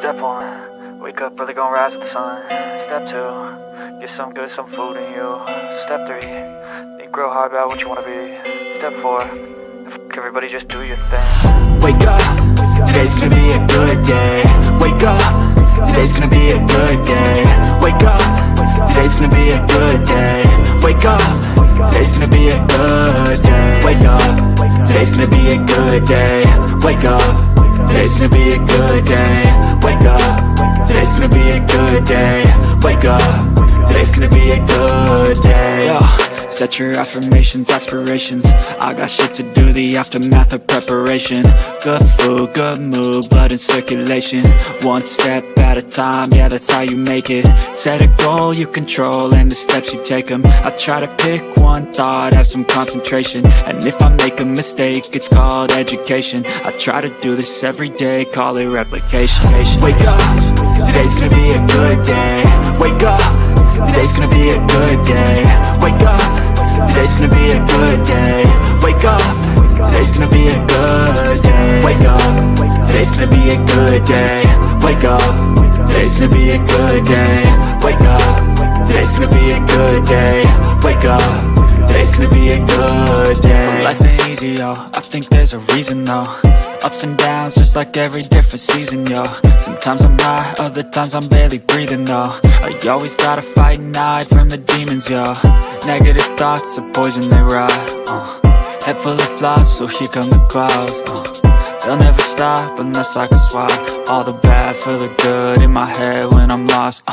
Step 1, wake up early, gonna rise with the sun. Step 2, get some good, some food in you. Step 3, think real hard about what you wanna be. Step 4, everybody just do your thing. Wake up, today's gonna be a good day. Wake up, today's gonna be a good day. Wake up, today's gonna be a good day. Wake up, today's gonna be a good day. Wake up, today's gonna be a good day. Wake up, today's gonna be a good day. Wake up, today's gonna be a good day. Wake up, today's gonna be a good day. Yo, set your affirmations, aspirations. I got shit to do, the aftermath of preparation. Good food, good mood, blood in circulation. One step at a time, yeah, that's how you make it. Set a goal you control and the steps you take them. I try to pick one thought, have some concentration. And if I make a mistake, it's called education. I try to do this every day, call it replication. Wake up, today's gonna be a good day. Wake up, today's gonna be a good day. Wake up, today's gonna be a good day. Wake up, today's gonna be a good day. Wake up, today's gonna be a good day. Wake up, today's gonna be a good day. Wake up, today's gonna be a good day. Wake up, today's gonna be a good day. So life ain't easy, yo, I think there's a reason though. Ups and downs, just like every different season, yo. Sometimes I'm high, other times I'm barely breathing, though. I always gotta fight and hide from the demons, yo. Negative thoughts are poison, they rot. Head full of flies, so here come the clouds. They'll never stop unless I can swap all the bad for the good in my head when I'm lost.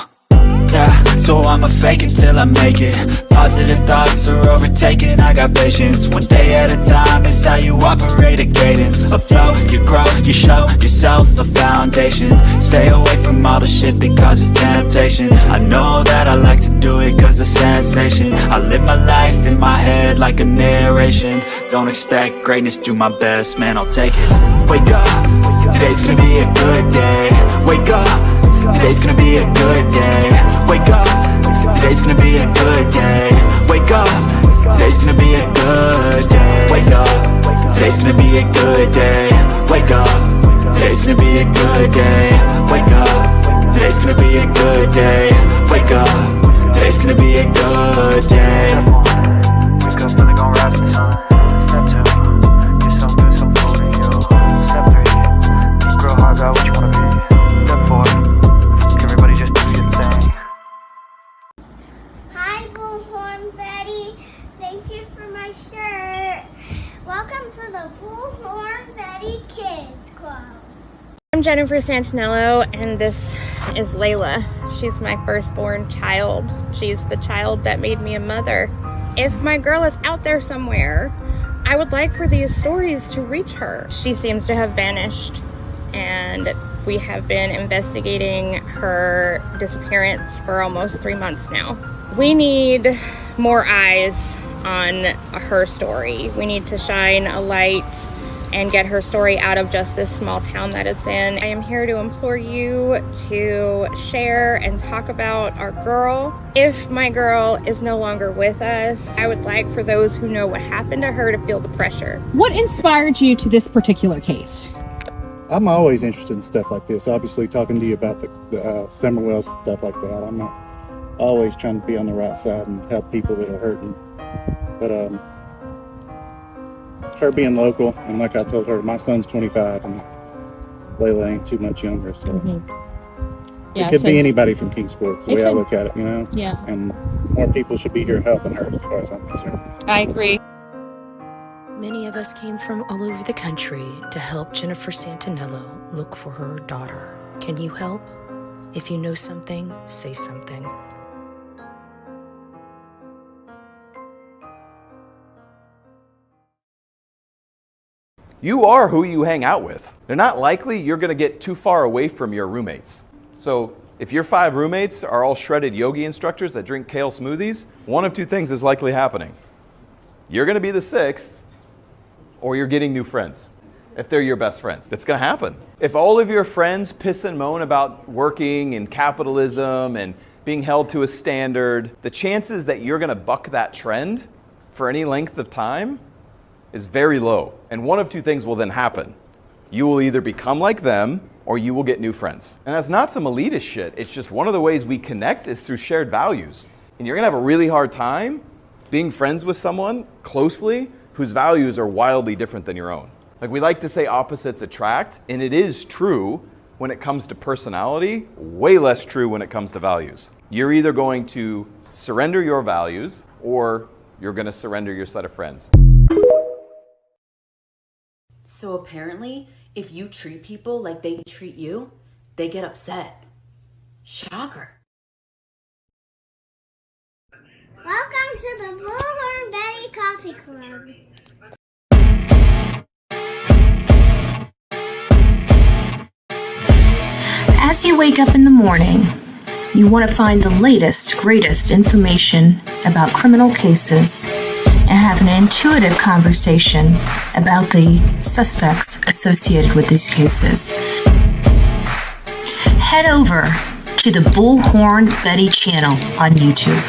Yeah, so I'ma fake it till I make it. Positive thoughts are overtaken, I got patience. One day at a time is how you operate a cadence. A flow, you grow, you show yourself a foundation. Stay away from all the shit that causes temptation. I know that I like to do it cause of sensation. I live my life in my head like a narration. Don't expect greatness, do my best, man, I'll take it. Wake up, today's gonna be a good day. Wake up, today's gonna be a good day. Wake up, today's gonna be a good day. Wake up, today's gonna be a good day. Wake up, today's gonna be a good day. Wake up, today's gonna be a good day. Wake up, today's gonna be a good day. Wake up, today's gonna be a good day. Wake up early, gonna rise with the sun. Step 2, get some good, some food in you. Step 3, think real hard about what you wanna be. Step 4, everybody just do your thing. Hi, Bullhorn Betty. Thank you for my shirt. Welcome to the Bullhorn Betty Kids Club. I'm Jennifer Santinello, and this is Layla. She's my firstborn child. She's the child that made me a mother. If my girl is out there somewhere, I would like for these stories to reach her. She seems to have vanished, and we have been investigating her disappearance for almost 3 months now. We need more eyes on her story. We need to shine a light and get her story out of just this small town that it's in. I am here to implore you to share and talk about our girl. If my girl is no longer with us, I would like for those who know what happened to her to feel the pressure. What inspired you to this particular case? I'm always interested in stuff like this. Obviously, talking to you about the Summerwell stuff like that, I'm not always trying to be on the right side and help people that are hurting. But her being local, and like I told her, my son's 25 and Layla ain't too much younger, so Yeah, it could so be anybody from Kingsport. It's the it way I could. look at it, you know. Yeah, And more people should be here helping her, as far as I'm concerned. I agree. Many of us came from all over the country to help Jennifer Santinello look for her daughter. Can you help? If you know something, say something. You are who you hang out with. They're not likely you're gonna get too far away from your roommates. So if your 5 roommates are all shredded yogi instructors that drink kale smoothies, one of 2 things is likely happening. You're gonna be the 6th, or you're getting new friends, if they're your best friends. That's gonna happen. If all of your friends piss and moan about working and capitalism and being held to a standard, the chances that you're gonna buck that trend for any length of time is very low. And one of 2 things will then happen. You will either become like them or you will get new friends. And that's not some elitist shit. It's just one of the ways we connect is through shared values. And you're gonna have a really hard time being friends with someone closely whose values are wildly different than your own. Like, we like to say opposites attract, and it is true when it comes to personality, way less true when it comes to values. You're either going to surrender your values or you're gonna surrender your set of friends. So apparently, if you treat people like they treat you, they get upset. Shocker. Welcome to the Bullhorn Betty Coffee Club. As you wake up in the morning, you want to find the latest, greatest information about criminal cases and have an intuitive conversation about the suspects associated with these cases. Head over to the Bullhorn Betty channel on YouTube.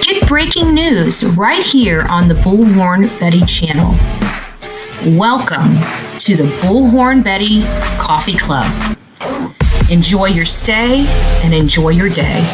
Get breaking news right here on the Bullhorn Betty channel. Welcome to the Bullhorn Betty Coffee Club. Enjoy your stay and enjoy your day.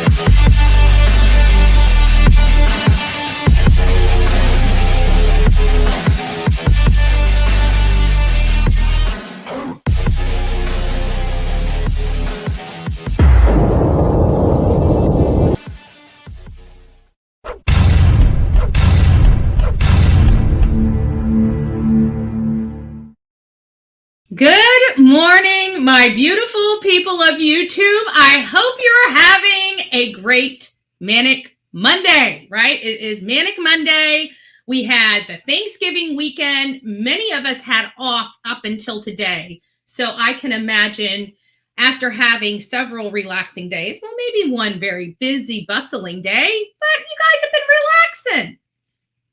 Good morning, my beautiful people of YouTube. I hope you're having a great Manic Monday, right? It is Manic Monday. We had the Thanksgiving weekend. Many of us had off up until today. So I can imagine after having several relaxing days, well, maybe one very busy, bustling day, but you guys have been relaxing.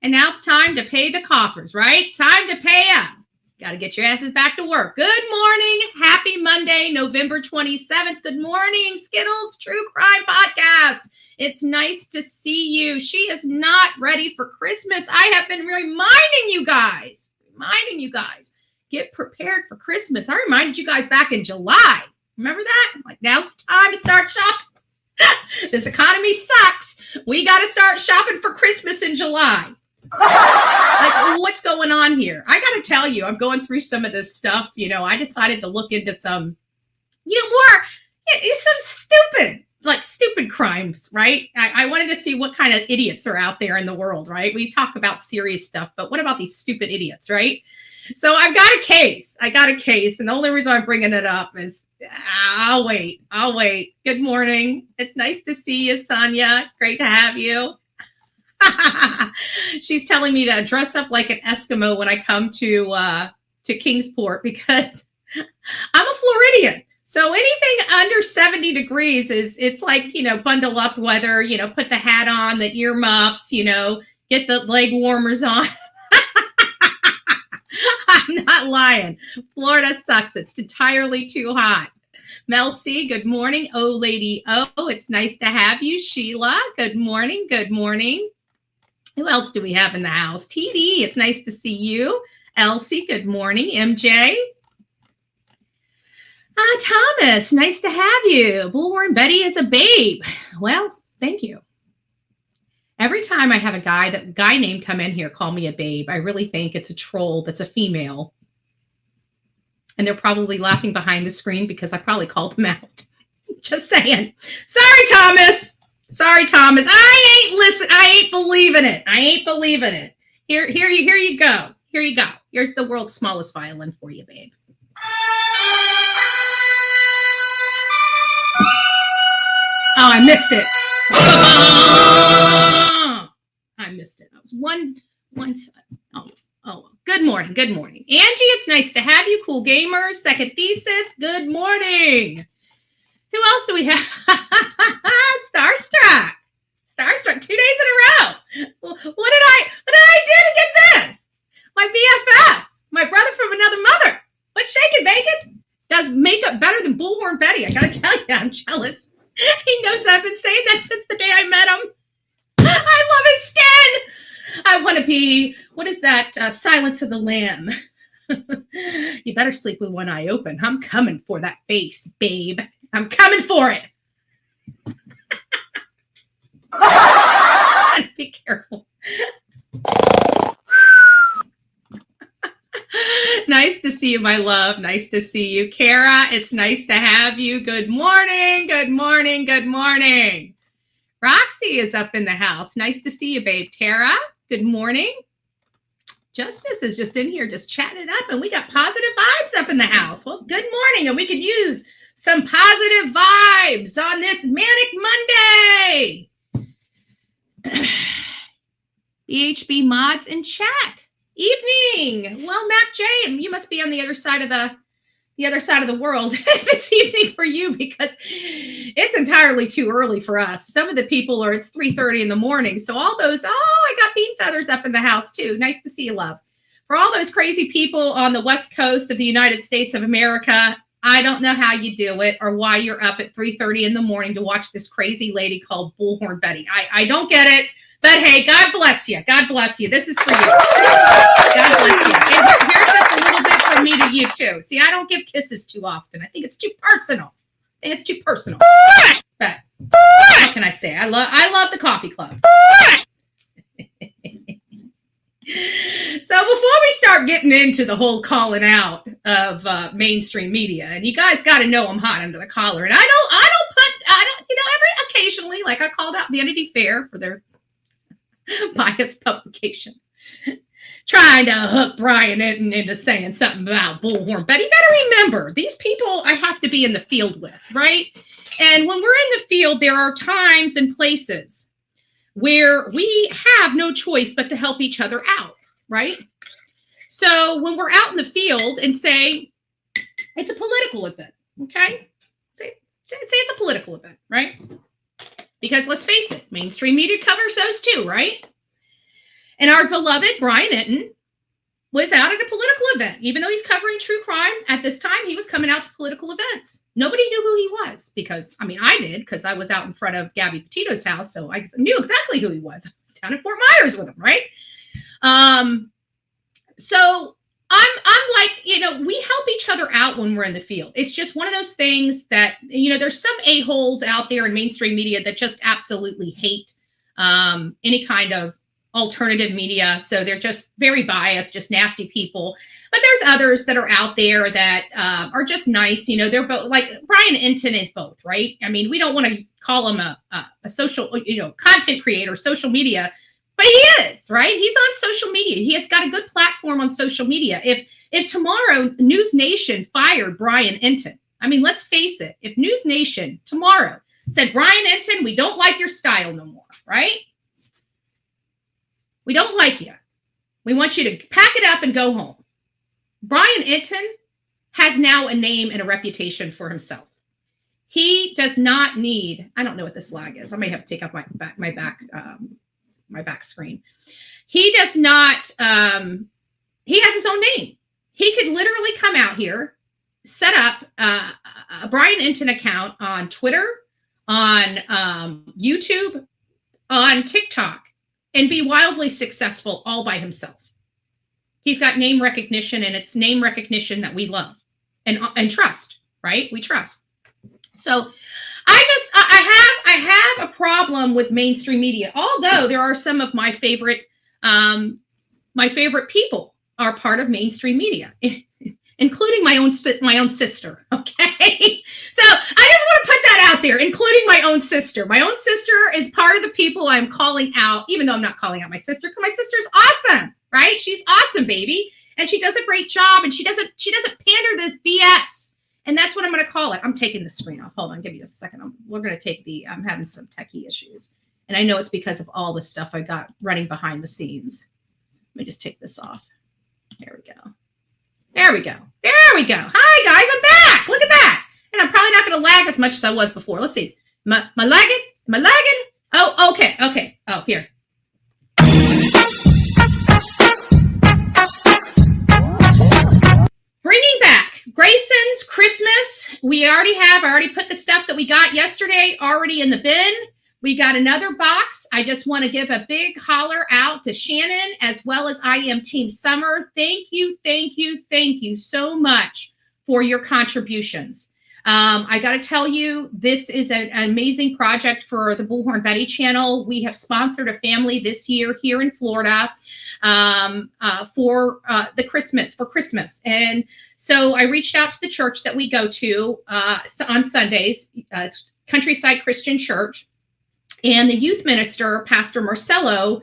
And now it's time to pay the coffers, right? Time to pay up. Got to get your asses back to work. Good morning. Happy Monday, November 27th. Good morning, Skittles True Crime Podcast. It's nice to see you. She is not ready for Christmas. I have been reminding you guys, get prepared for Christmas. I reminded you guys back in July. Remember that? Like, now's the time to start shopping. This economy sucks. We got to start shopping for Christmas in July. Like, what's going on here? I got to tell you, I'm going through some of this stuff. You know, I decided to look into some, some stupid crimes, right? I wanted to see what kind of idiots are out there in the world, right? We talk about serious stuff, but what about these stupid idiots, right? So I've got a case. And the only reason I'm bringing it up is I'll wait. Good morning. It's nice to see you, Sonia. Great to have you. She's telling me to dress up like an Eskimo when I come to Kingsport because I'm a Floridian. So anything under 70 degrees it's like, bundle up weather, put the hat on, the earmuffs, get the leg warmers on. I'm not lying. Florida sucks. It's entirely too hot. Mel C, good morning. Oh, Lady O, it's nice to have you. Sheila, good morning. Good morning. Who else do we have in the house? TD, it's nice to see you. Elsie, good morning. MJ. Thomas, nice to have you. Bullhorn Betty is a babe. Well, thank you. Every time I have a guy named come in here, call me a babe, I really think it's a troll that's a female. And they're probably laughing behind the screen because I probably called them out. Just saying. Sorry, Thomas. I ain't believing it. Here you go. Here's the world's smallest violin for you, babe. Oh, I missed it. I missed it. I was one side. Oh. Good morning. Angie, it's nice to have you. Cool Gamer, Second Thesis. Good morning. Who else do we have? Starstruck 2 days in a row. What did I do to get this? My BFF, my brother from another mother. What's shaking, bacon? Does makeup better than Bullhorn Betty. I gotta tell you, I'm jealous. He knows that I've been saying that since the day I met him. I love his skin. I want to be, what is that? Silence of the Lamb. You better sleep with one eye open. I'm coming for that face, babe. I'm coming for it. Be careful. Nice to see you, my love. Nice to see you. Kara, it's nice to have you. Good morning. Good morning. Good morning. Roxy is up in the house. Nice to see you, babe. Tara, good morning. Justice is just in here, just chatting it up, and we got positive vibes up in the house. Well, good morning, and we could use some positive vibes on this Manic Monday. BHB mods in chat. Evening. Well, Mac J, you must be on the other side of the world if it's evening for you, because it's entirely too early for us. Some of the people it's 3:30 in the morning. So all those, I got bean feathers up in the house too. Nice to see you, love. For all those crazy people on the West Coast of the United States of America, I don't know how you do it or why you're up at 3:30 in the morning to watch this crazy lady called Bullhorn Betty. I don't get it. But hey, God bless you. God bless you. This is for you. God bless you. And here's just a little bit from me to you too. See, I don't give kisses too often. I think it's too personal. But what can I say? I love the coffee club. So before we start getting into the whole calling out of mainstream media, and you guys got to know I'm hot under the collar, and I don't, every occasionally, like I called out Vanity Fair for their biased publication, trying to hook Brian into saying something about Bullhorn. But you got to remember, these people I have to be in the field with, right? And when we're in the field, there are times and places where we have no choice but to help each other out, right? So when we're out in the field and say it's a political event, okay? Say it's a political event, right? Because let's face it, mainstream media covers those too, right? And our beloved Brian Enton was out at a political event. Even though he's covering true crime, at this time, he was coming out to political events. Nobody knew who he was because, I did, because I was out in front of Gabby Petito's house, so I knew exactly who he was. I was down in Fort Myers with him, right? So I'm like, we help each other out when we're in the field. It's just one of those things that, there's some a-holes out there in mainstream media that just absolutely hate any kind of alternative media. So they're just very biased, just nasty people. But there's others that are out there that are just nice. They're both, like Brian Enton is both, right? We don't want to call him a social, content creator, social media, but he is, right? He's on social media. He has got a good platform on social media. If tomorrow News Nation fired Brian Enton, let's face it, if News Nation tomorrow said, Brian Enton, we don't like your style no more, right? We don't like you. We want you to pack it up and go home. Brian Enton has now a name and a reputation for himself. He does not need, I don't know what this lag is. I may have to take off my back screen. He does not, he has his own name. He could literally come out here, set up a Brian Enton account on Twitter, on YouTube, on TikTok, and be wildly successful all by himself. He's got name recognition, and it's name recognition that we love and trust, right? We trust. So I have a problem with mainstream media, although there are some of my favorite people are part of mainstream media, including my own sister. Okay. So I just want to put that out there, including my own sister. My own sister is part of the people I'm calling out, even though I'm not calling out my sister, because my sister's awesome, right? She's awesome, baby. And she does a great job, and she doesn't pander this BS. And that's what I'm going to call it. I'm taking the screen off. Hold on, give me just a second. We're going to take I'm having some techie issues. And I know it's because of all the stuff I got running behind the scenes. Let me just take this off. There we go. There we go. There we go. Hi, guys. I'm back. Look at that. And I'm probably not going to lag as much as I was before. Let's see. Am I lagging? Am I lagging? Oh, okay. Okay. Oh, here. Bringing back Grayson's Christmas. I already put the stuff that we got yesterday already in the bin. We got another box. I just want to give a big holler out to Shannon, as well as I Am Team Summer. Thank you, thank you, thank you so much for your contributions. I got to tell you, this is an amazing project for the Bullhorn Betty channel. We have sponsored a family this year here in Florida for Christmas. And so I reached out to the church that we go to on Sundays. It's Countryside Christian Church. And the youth minister, Pastor Marcello,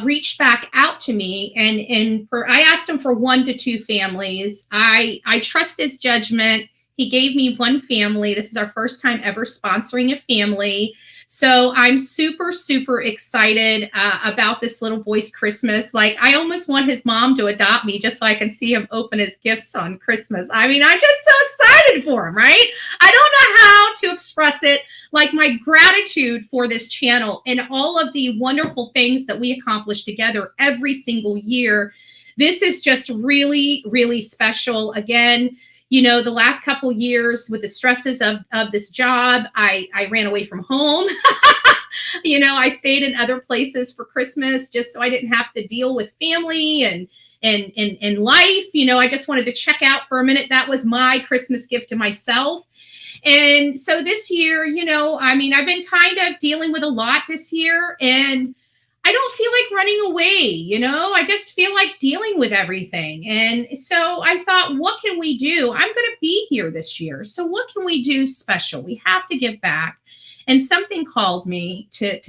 reached back out to me, and I asked him for 1 to 2 families. I trust his judgment. He gave me 1 family. This is our first time ever sponsoring a family. So I'm super, super excited about this little boy's Christmas. Like, I almost want his mom to adopt me just so I can see him open his gifts on Christmas. I mean, I'm just so excited for him, right? I don't know how to express it, like my gratitude for this channel and all of the wonderful things that we accomplish together every single year. This is just really, really special. Again, you know, the last couple years with the stresses of this job, I ran away from home. You know, I stayed in other places for Christmas just so I didn't have to deal with family and life. You know, I just wanted to check out for a minute. That was my Christmas gift to myself. And so this year, you know, I mean, I've been kind of dealing with a lot this year, and I don't feel like running away, you know, I just feel like dealing with everything. And so I thought, what can we do? I'm going to be here this year. So what can we do special? We have to give back. And something called me to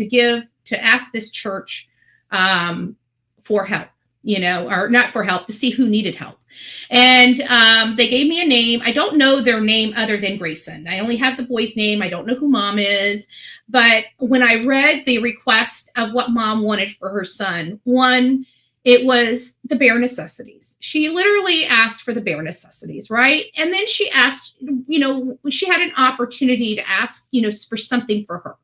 ask this church for help, you know, or not for help, to see who needed help. And they gave me a name. I don't know their name other than Grayson. I only have the boy's name. I don't know who mom is. But when I read the request of what mom wanted for her son, one, it was the bare necessities. She literally asked for the bare necessities, right? And then she asked, you know, she had an opportunity to ask, you know, for something for her,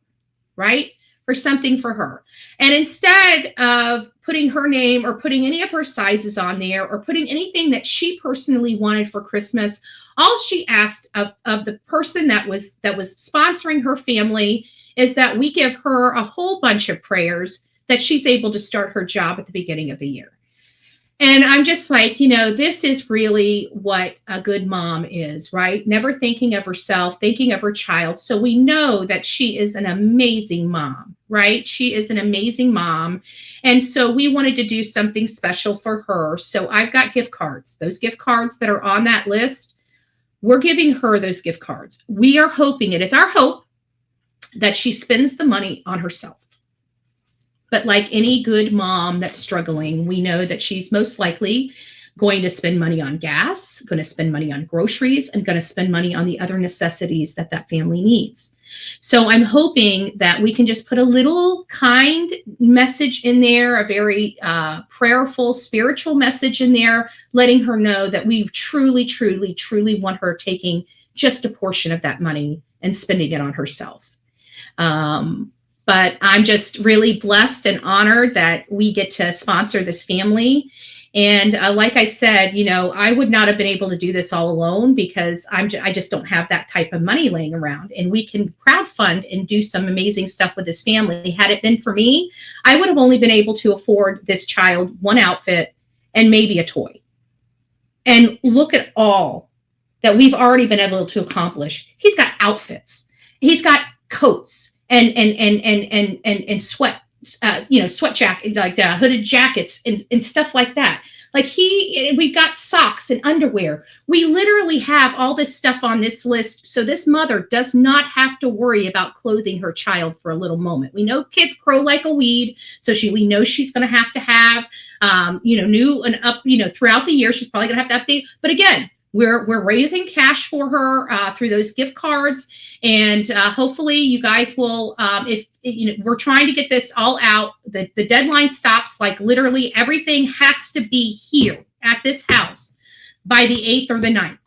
right? For something for her. And instead of putting her name or putting any of her sizes on there or putting anything that she personally wanted for Christmas, all she asked of the person that was sponsoring her family is that we give her a whole bunch of prayers that she's able to start her job at the beginning of the year. And I'm just like, you know, this is really what a good mom is, right? Never thinking of herself, thinking of her child. So we know that she is an amazing mom, right? She is an amazing mom. And so we wanted to do something special for her. So I've got gift cards. Those gift cards that are on that list, we're giving her those gift cards. We are hoping, it is our hope, that she spends the money on herself. But like any good mom that's struggling, we know that she's most likely going to spend money on gas, going to spend money on groceries, and going to spend money on the other necessities that that family needs. So I'm hoping that we can just put a little kind message in there, a very prayerful, spiritual message in there, letting her know that we truly, truly, truly want her taking just a portion of that money and spending it on herself. But I'm just really blessed and honored that we get to sponsor this family. And like I said, you know, I would not have been able to do this all alone because I just don't have that type of money laying around. And we can crowdfund and do some amazing stuff with this family. Had it been for me, I would have only been able to afford this child one outfit and maybe a toy. And look at all that we've already been able to accomplish. He's got outfits. He's got coats and sweat, sweat jacket, like hooded jackets and stuff like that. Like we've got socks and underwear. We literally have all this stuff on this list. So this mother does not have to worry about clothing her child for a little moment. We know kids grow like a weed. So we know she's going to have, new and up, throughout the year, she's probably going to have to update. But again, we're raising cash for her through those gift cards, and hopefully you guys will. We're trying to get this all out. The deadline stops, like literally everything has to be here at this house by the 8th or the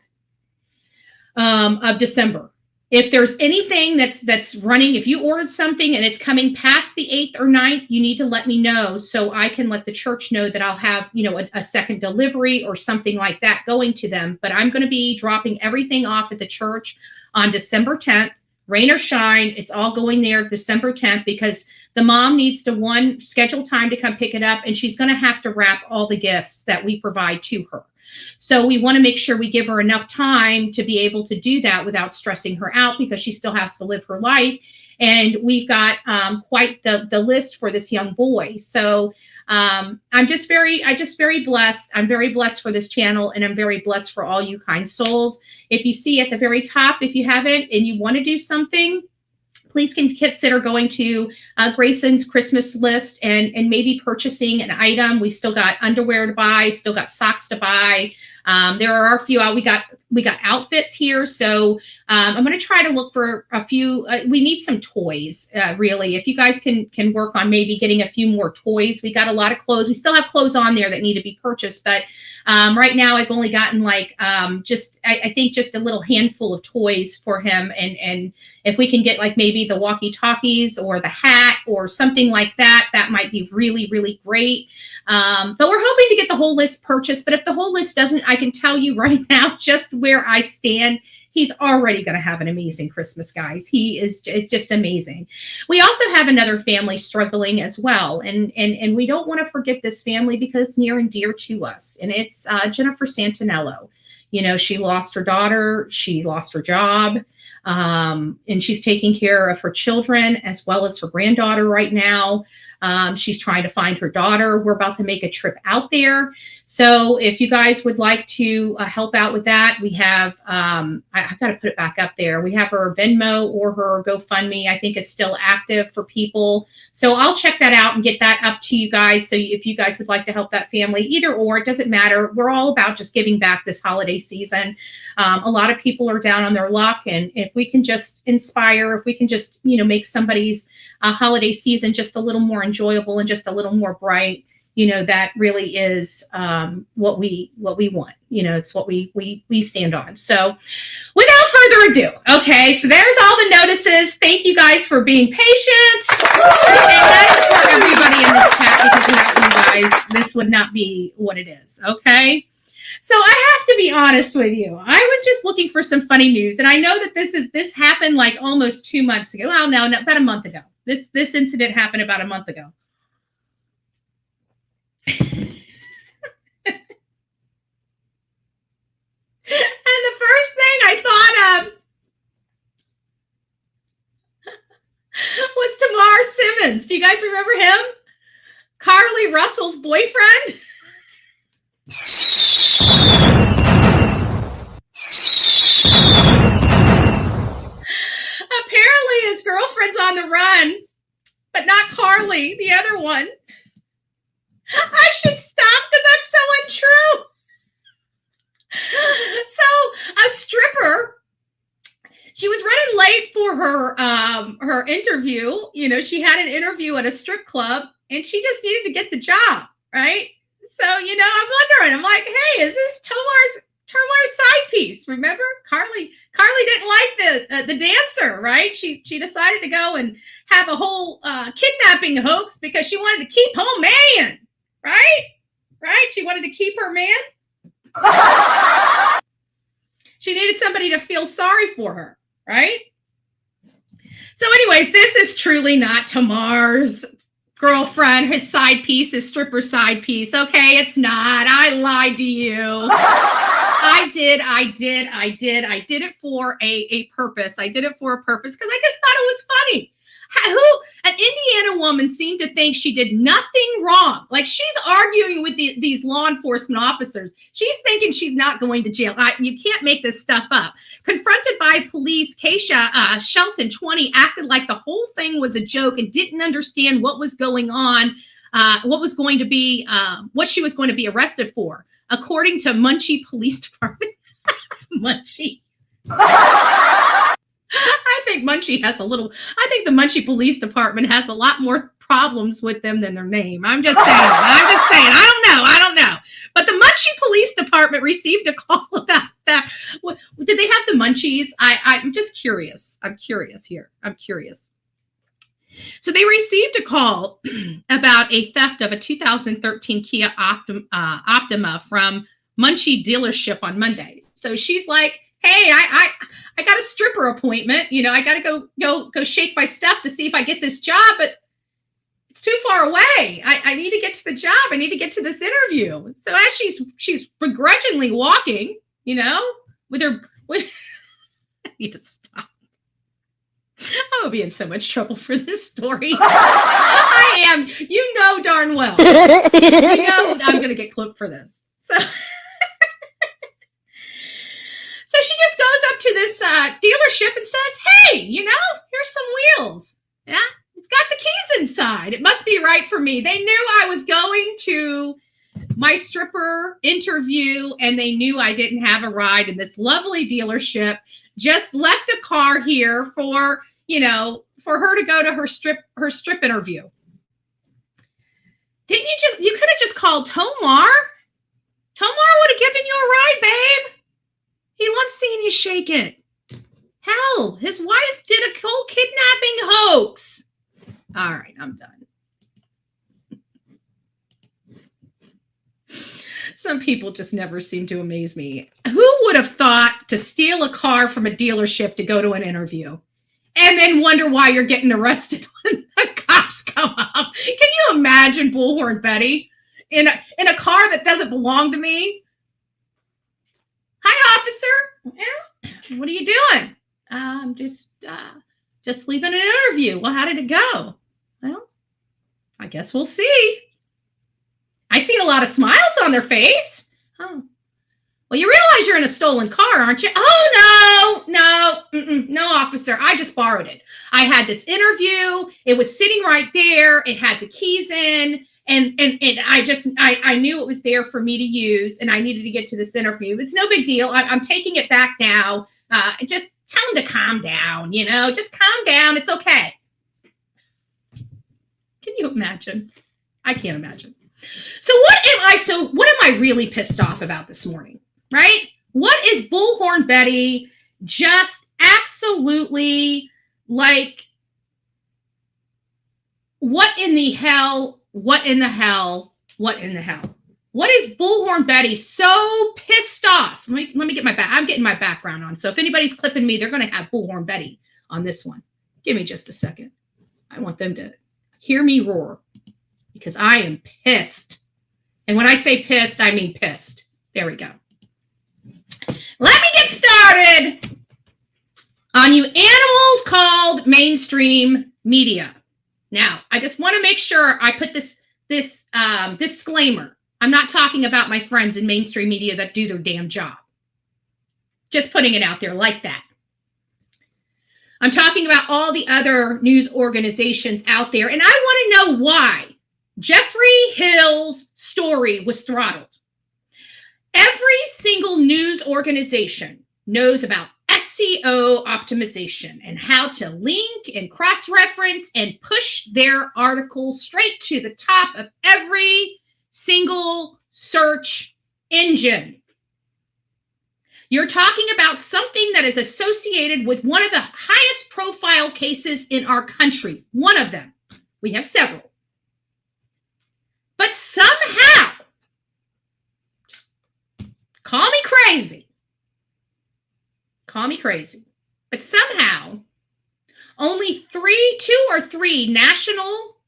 9th of December. If there's anything that's running, if you ordered something and it's coming past the 8th or 9th, you need to let me know so I can let the church know that I'll have, a second delivery or something like that going to them. But I'm going to be dropping everything off at the church on December 10th rain or shine, it's all going there December 10th, because the mom needs to schedule time to come pick it up, and she's going to have to wrap all the gifts that we provide to her. So we want to make sure we give her enough time to be able to do that without stressing her out, because she still has to live her life. And we've got quite the list for this young boy. So I'm just very blessed. I'm very blessed for this channel, and I'm very blessed for all you kind souls. If you see at the very top, if you haven't and you want to do something, please consider going to Grayson's Christmas list and maybe purchasing an item. We've still got underwear to buy, still got socks to buy. There are a few out. We got outfits here. So I'm going to try to look for a few. We need some toys, really. If you guys can work on maybe getting a few more toys. We got a lot of clothes. We still have clothes on there that need to be purchased. But right now I've only gotten like I think just a little handful of toys for him. And if we can get like maybe the walkie-talkies or the hat or something like that, that might be really, really great. But we're hoping to get the whole list purchased. But if the whole list doesn't, I can tell you right now, just where I stand, he's already going to have an amazing Christmas, guys. It's just amazing. We also have another family struggling as well. And we don't want to forget this family because it's near and dear to us. And it's Jennifer Santinello. You know, she lost her daughter, she lost her job, and she's taking care of her children as well as her granddaughter right now. She's trying to find her daughter. We're about to make a trip out there. So if you guys would like to help out with that, we have, I've got to put it back up there. We have her Venmo or her GoFundMe, I think is still active for people. So I'll check that out and get that up to you guys. So if you guys would like to help that family, either or, it doesn't matter. We're all about just giving back this holiday season. A lot of people are down on their luck. And if we can just inspire, if we can just, make somebody's holiday season just a little more enjoyable and just a little more bright, that really is what we want. It's what we stand on. So without further ado, okay, so there's all the notices. Thank you guys for being patient. And that is for everybody in this chat, because without you guys, this would not be what it is, okay? So I have to be honest with you. I was just looking for some funny news, and I know that this happened like almost 2 months ago. Well, no, about a month ago. This incident happened about a month ago. And the first thing I thought of was Tamar Simmons. Do you guys remember him? Carly Russell's boyfriend? Apparently his girlfriend's on the run, but not Carly, the other one. I should stop because that's so untrue. So a stripper, she was running late for her interview. She had an interview at a strip club and she just needed to get the job, right? So, I'm wondering, I'm like, hey, is this Tamar's side piece? Remember, Carly didn't like the dancer, right? She decided to go and have a whole kidnapping hoax because she wanted to keep her man, right? She wanted to keep her man. She needed somebody to feel sorry for her, right? So anyways, this is truly not Tamar's girlfriend, his side piece, his stripper side piece. Okay, it's not. I lied to you. I did it for a purpose. I did it for a purpose because I just thought it was funny. An Indiana woman seemed to think she did nothing wrong. Like, she's arguing with these law enforcement officers. She's thinking she's not going to jail. You can't make this stuff up. Confronted by police, Keisha Shelton, 20, acted like the whole thing was a joke and didn't understand what was going on, what she was going to be arrested for, according to Muncie Police Department. Muncie. I think the Muncie Police Department has a lot more problems with them than their name. I'm just saying. I don't know. But the Muncie Police Department received a call about that. Did they have the Munchies? I'm just curious. I'm curious here. So they received a call about a theft of a 2013 Kia Optima from Muncie dealership on Monday. So she's like, hey, I got a stripper appointment. You know, I got to go shake my stuff to see if I get this job, but it's too far away. I need to get to the job. I need to get to this interview. So as she's begrudgingly walking, you know, with I need to stop. I'm gonna be in so much trouble for this story. I am. You know darn well. You know I'm gonna get clipped for this. So she just goes up to this dealership and says, hey, you know, here's some wheels. Yeah, it's got the keys inside. It must be right for me. They knew I was going to my stripper interview, and they knew I didn't have a ride in this lovely dealership. Just left a car here for, you know, for her to go to her strip interview. You could have just called Tomar. Tomar would have given you a ride, babe. He loves seeing you shake it. Hell, his wife did a whole kidnapping hoax. All right, I'm done. Some people just never seem to amaze me. Who would have thought to steal a car from a dealership to go to an interview and then wonder why you're getting arrested when the cops come up? Can you imagine Bullhorn Betty in a car that doesn't belong to me? Hi, officer. Well, what are you doing? I'm just leaving an interview. Well, how did it go? Well, I guess we'll see. I seen a lot of smiles on their face. Oh, well, you realize you're in a stolen car, aren't you? Oh, no, officer. I just borrowed it. I had this interview. It was sitting right there. It had the keys in. And I knew it was there for me to use, and I needed to get to this interview. It's no big deal. I'm taking it back now. Just tell him to calm down, you know, just calm down. It's okay. Can you imagine? I can't imagine. So what am I really pissed off about this morning, right? What is Bullhorn Betty just absolutely like, what in the hell? What in the hell? What in the hell? What is Bullhorn Betty so pissed off? Let me get I'm getting my background on. So if anybody's clipping me, they're going to have Bullhorn Betty on this one. Give me just a second. I want them to hear me roar because I am pissed. And when I say pissed, I mean pissed. There we go. Let me get started on you animals called mainstream media. Now, I just want to make sure I put this disclaimer. I'm not talking about my friends in mainstream media that do their damn job. Just putting it out there like that. I'm talking about all the other news organizations out there, and I want to know why Jeffrey Hill's story was throttled. Every single news organization knows about SEO optimization and how to link and cross-reference and push their articles straight to the top of every single search engine. You're talking about something that is associated with one of the highest profile cases in our country. One of them. We have several. But somehow, just call me crazy. Call me crazy. But somehow, only two or three national,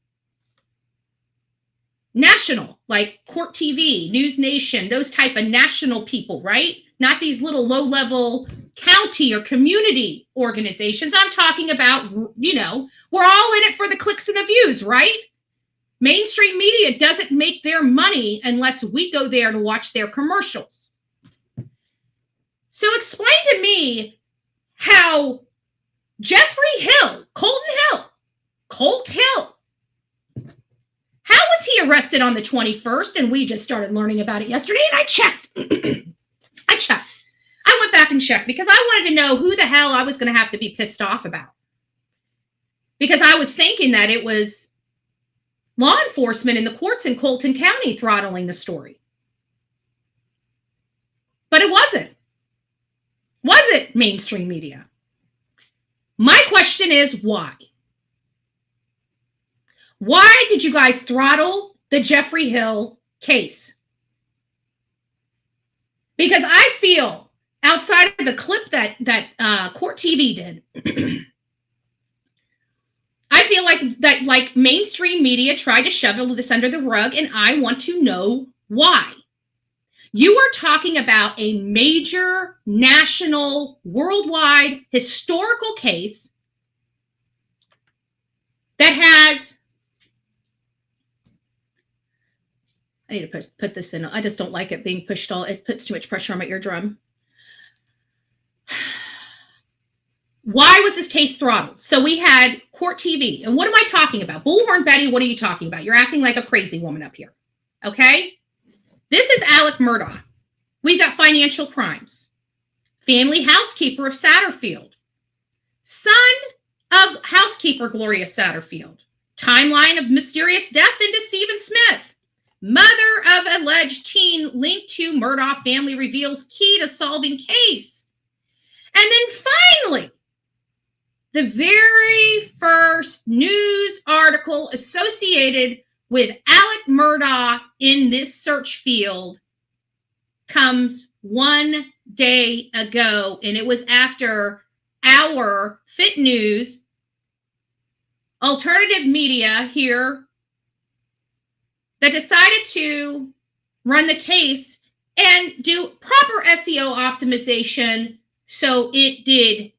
like Court TV, News Nation, those type of national people, right? Not these little low-level county or community organizations. I'm talking about, you know, we're all in it for the clicks and the views, right? Mainstream media doesn't make their money unless we go there to watch their commercials. So explain to me how Jeffrey Hill, Colt Hill, how was he arrested on the 21st? And we just started learning about it yesterday, and I checked. I went back and checked because I wanted to know who the hell I was going to have to be pissed off about. Because I was thinking that it was law enforcement in the courts in Colleton County throttling the story. But it wasn't. Was it mainstream media? My question is why? Why did you guys throttle the Jeffrey Hill case? Because I feel outside of the clip that Court TV did, I feel like mainstream media tried to shovel this under the rug, and I want to know why. You are talking about a major, national, worldwide, historical case that has, I need to put this in. I just don't like it being pushed it puts too much pressure on my eardrum. Why was this case throttled? So we had Court TV. And what am I talking about? Bullhorn Betty, what are you talking about? You're acting like a crazy woman up here. Okay? This is Alex Murdaugh. We've got financial crimes. Family housekeeper of Satterfield. Son of housekeeper Gloria Satterfield. Timeline of mysterious death into Stephen Smith. Mother of alleged teen linked to Murdaugh family reveals key to solving case. And then finally, the very first news article associated with Alex Murdaugh in this search field comes one day ago, and it was after our Fit News alternative media here that decided to run the case and do proper SEO optimization so it did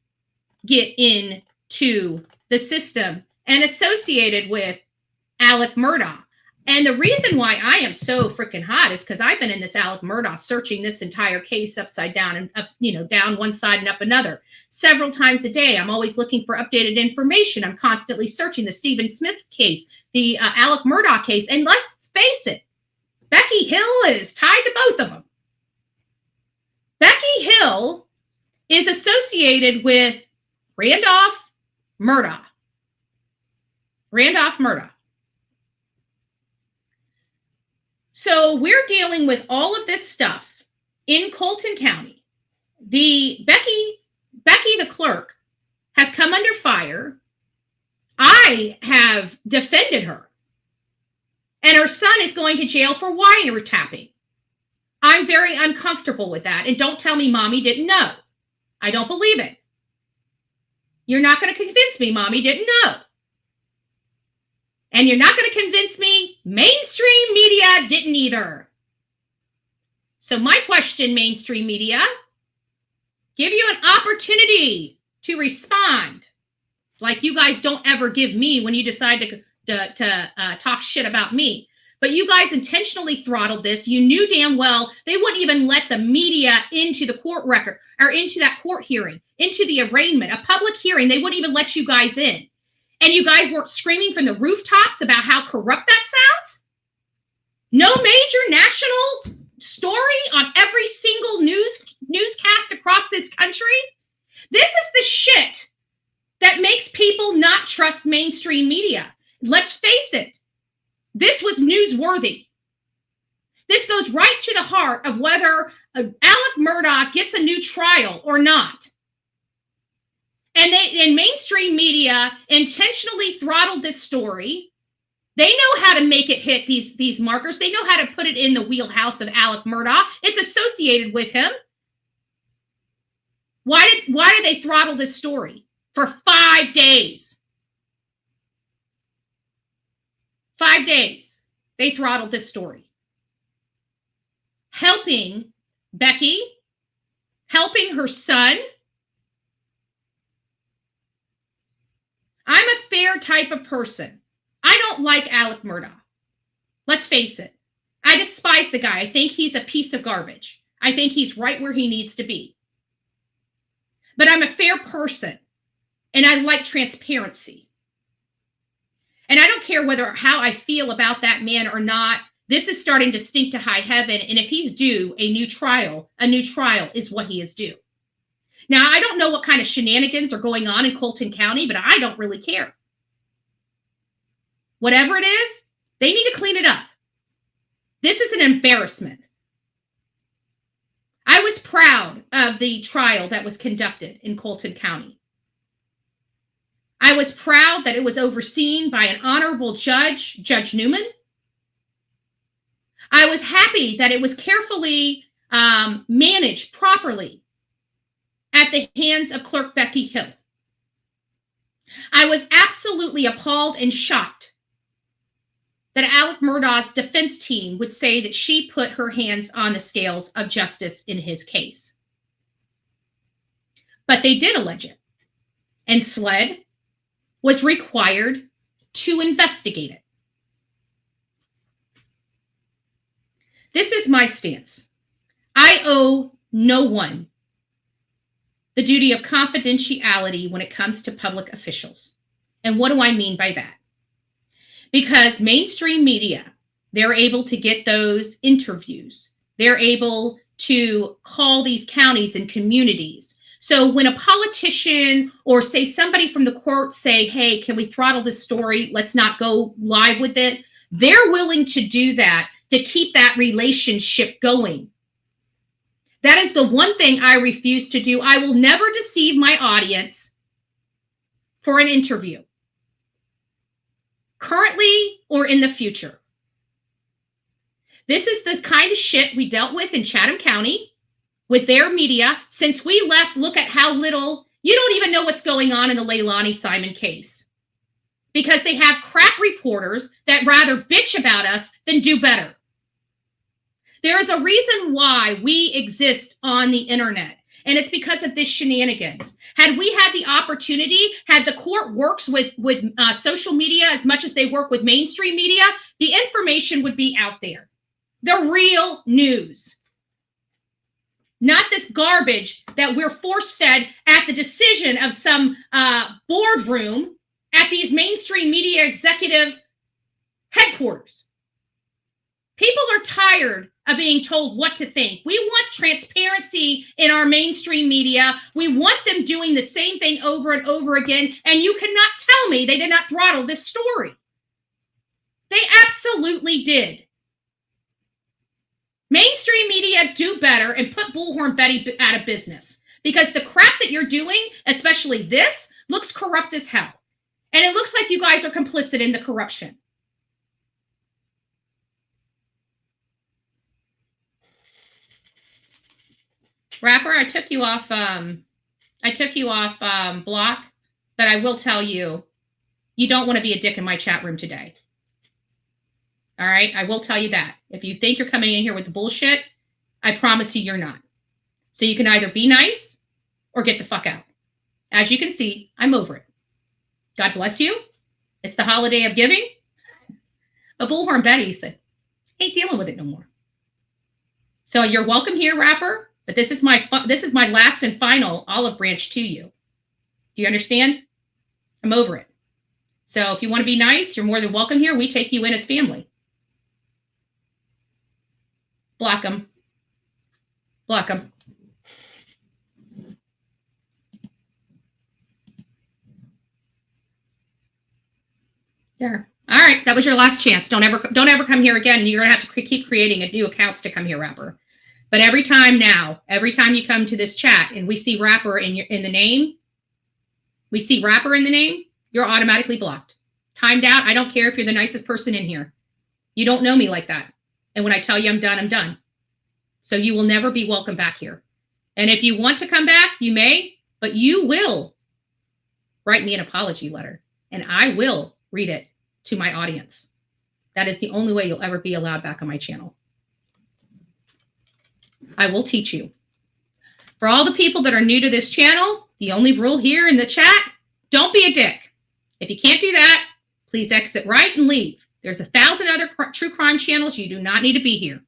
get into the system and associated with Alex Murdaugh. And the reason why I am so freaking hot is because I've been in this Alex Murdaugh searching this entire case upside down and up, down one side and up another several times a day. I'm always looking for updated information. I'm constantly searching the Stephen Smith case, the Alex Murdaugh case. And let's face it, Becky Hill is tied to both of them. Becky Hill is associated with Randolph Murdaugh. Randolph Murdaugh. So we're dealing with all of this stuff in Colleton County. The Becky the clerk has come under fire. I have defended her. And her son is going to jail for wiretapping. I'm very uncomfortable with that. And don't tell me mommy didn't know. I don't believe it. You're not going to convince me mommy didn't know. And you're not going to convince me mainstream media didn't either. So my question, mainstream media, give you an opportunity to respond like you guys don't ever give me when you decide to talk shit about me. But you guys intentionally throttled this. You knew damn well they wouldn't even let the media into the court record or into that court hearing, into the arraignment, a public hearing. They wouldn't even let you guys in. And you guys were screaming from the rooftops about how corrupt that sounds? No major national story on every single newscast across this country? This is the shit that makes people not trust mainstream media. Let's face it. This was newsworthy. This goes right to the heart of whether Alex Murdaugh gets a new trial or not. And mainstream media intentionally throttled this story. They know how to make it hit these markers. They know how to put it in the wheelhouse of Alex Murdaugh. It's associated with him. Why did they throttle this story for 5 days? 5 days they throttled this story. Helping Becky, helping her son. I'm a fair type of person. I don't like Alex Murdaugh. Let's face it. I despise the guy. I think he's a piece of garbage. I think he's right where he needs to be. But I'm a fair person, and I like transparency. And I don't care how I feel about that man or not. This is starting to stink to high heaven. And if he's due a new trial is what he is due. Now, I don't know what kind of shenanigans are going on in Colleton County, but I don't really care. Whatever it is, they need to clean it up. This is an embarrassment. I was proud of the trial that was conducted in Colleton County. I was proud that it was overseen by an honorable judge, Judge Newman. I was happy that it was carefully managed properly at the hands of Clerk Becky Hill. I was absolutely appalled and shocked that Alex Murdaugh's defense team would say that she put her hands on the scales of justice in his case. But they did allege it. And SLED was required to investigate it. This is my stance. I owe no one the duty of confidentiality when it comes to public officials. And what do I mean by that? Because mainstream media, they're able to get those interviews. They're able to call these counties and communities. So when a politician or say somebody from the court say, hey, can we throttle this story? Let's not go live with it. They're willing to do that to keep that relationship going. That is the one thing I refuse to do. I will never deceive my audience for an interview, currently or in the future. This is the kind of shit we dealt with in Chatham County with their media. Since we left, look at how little, you don't even know what's going on in the Leilani Simon case, because they have crap reporters that rather bitch about us than do better. There is a reason why we exist on the internet, and it's because of this shenanigans. Had we had the opportunity, had the court works with social media as much as they work with mainstream media, the information would be out there. The real news. Not this garbage that we're force-fed at the decision of some boardroom at these mainstream media executive headquarters. People are tired of being told what to think. We want transparency in our mainstream media. We want them doing the same thing over and over again. And you cannot tell me they did not throttle this story. They absolutely did. Mainstream media do better and put Bullhorn Betty out of business, because the crap that you're doing, especially this, looks corrupt as hell. And it looks like you guys are complicit in the corruption. Rapper, I took you off block, but I will tell you, you don't want to be a dick in my chat room today. All right, I will tell you that. If you think you're coming in here with the bullshit, I promise you you're not. So you can either be nice or get the fuck out. As you can see, I'm over it. God bless you. It's the holiday of giving. But Bullhorn Betty said, ain't dealing with it no more. So you're welcome here, Rapper. But this is my last and final olive branch to you. Do you understand? I'm over it. So if you want to be nice, you're more than welcome here. We take you in as family. Block them. Block them. There. All right, that was your last chance. Don't ever come here again. You're gonna have to keep creating new accounts to come here, Rapper. But every time you come to this chat and we see Rapper in the name, you're automatically blocked. Timed out. I don't care if you're the nicest person in here. You don't know me like that. And when I tell you I'm done, I'm done. So you will never be welcome back here. And if you want to come back, you may, but you will write me an apology letter and I will read it to my audience. That is the only way you'll ever be allowed back on my channel. I will teach you. For all the people that are new to this channel, the only rule here in the chat, don't be a dick. If you can't do that, please exit right and leave. There's 1,000 other true crime channels. You do not need to be here.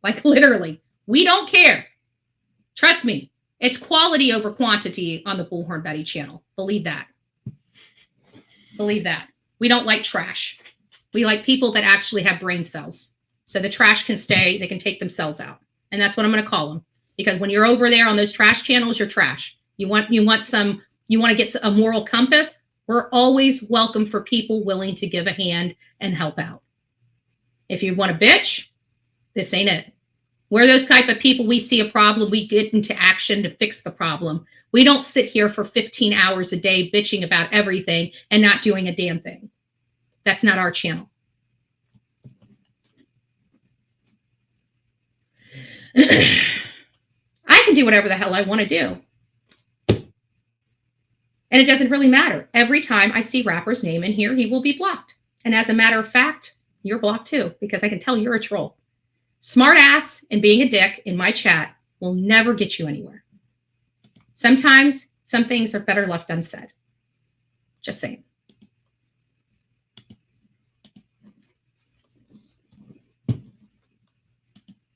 Like literally, we don't care. Trust me, it's quality over quantity on the Bullhorn Betty channel. Believe that. Believe that. We don't like trash. We like people that actually have brain cells. So the trash can stay, they can take themselves out. And that's what I'm going to call them. Because when you're over there on those trash channels, you're trash. You want to get a moral compass. We're always welcome for people willing to give a hand and help out. If you want to bitch, this ain't it. We're those type of people, we see a problem, we get into action to fix the problem. We don't sit here for 15 hours a day bitching about everything and not doing a damn thing. That's not our channel. I can do whatever the hell I want to do. And it doesn't really matter. Every time I see Rapper's name in here, he will be blocked. And as a matter of fact, you're blocked too, because I can tell you're a troll. Smart ass and being a dick in my chat will never get you anywhere. Sometimes some things are better left unsaid. Just saying.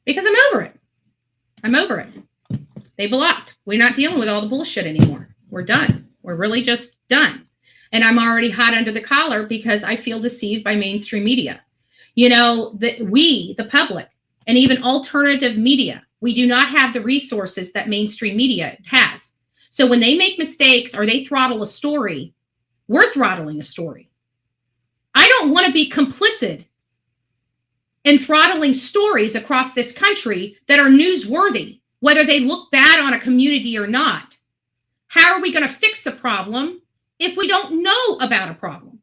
Because I'm over it. I'm over it. They blocked. We're not dealing with all the bullshit anymore. We're done. We're really just done. And I'm already hot under the collar because I feel deceived by mainstream media. You know, we, the public, and even alternative media, we do not have the resources that mainstream media has. So when they make mistakes or they throttle a story, we're throttling a story. I don't want to be complicit in throttling stories across this country that are newsworthy, whether they look bad on a community or not. How are we going to fix a problem if we don't know about a problem?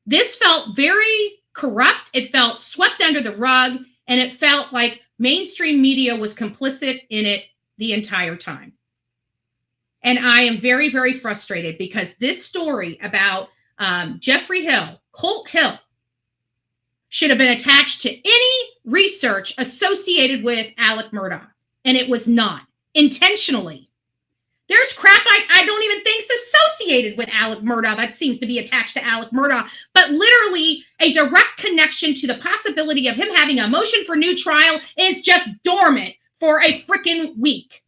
This felt very corrupt. It felt swept under the rug, and it felt like mainstream media was complicit in it the entire time. And I am very, very frustrated because this story about Jeffrey Hill, Colt Hill, should have been attached to any research associated with Alex Murdaugh, and it was not, intentionally. There's crap I don't even think is associated with Alex Murdaugh that seems to be attached to Alex Murdaugh, but literally a direct connection to the possibility of him having a motion for new trial is just dormant for a freaking week.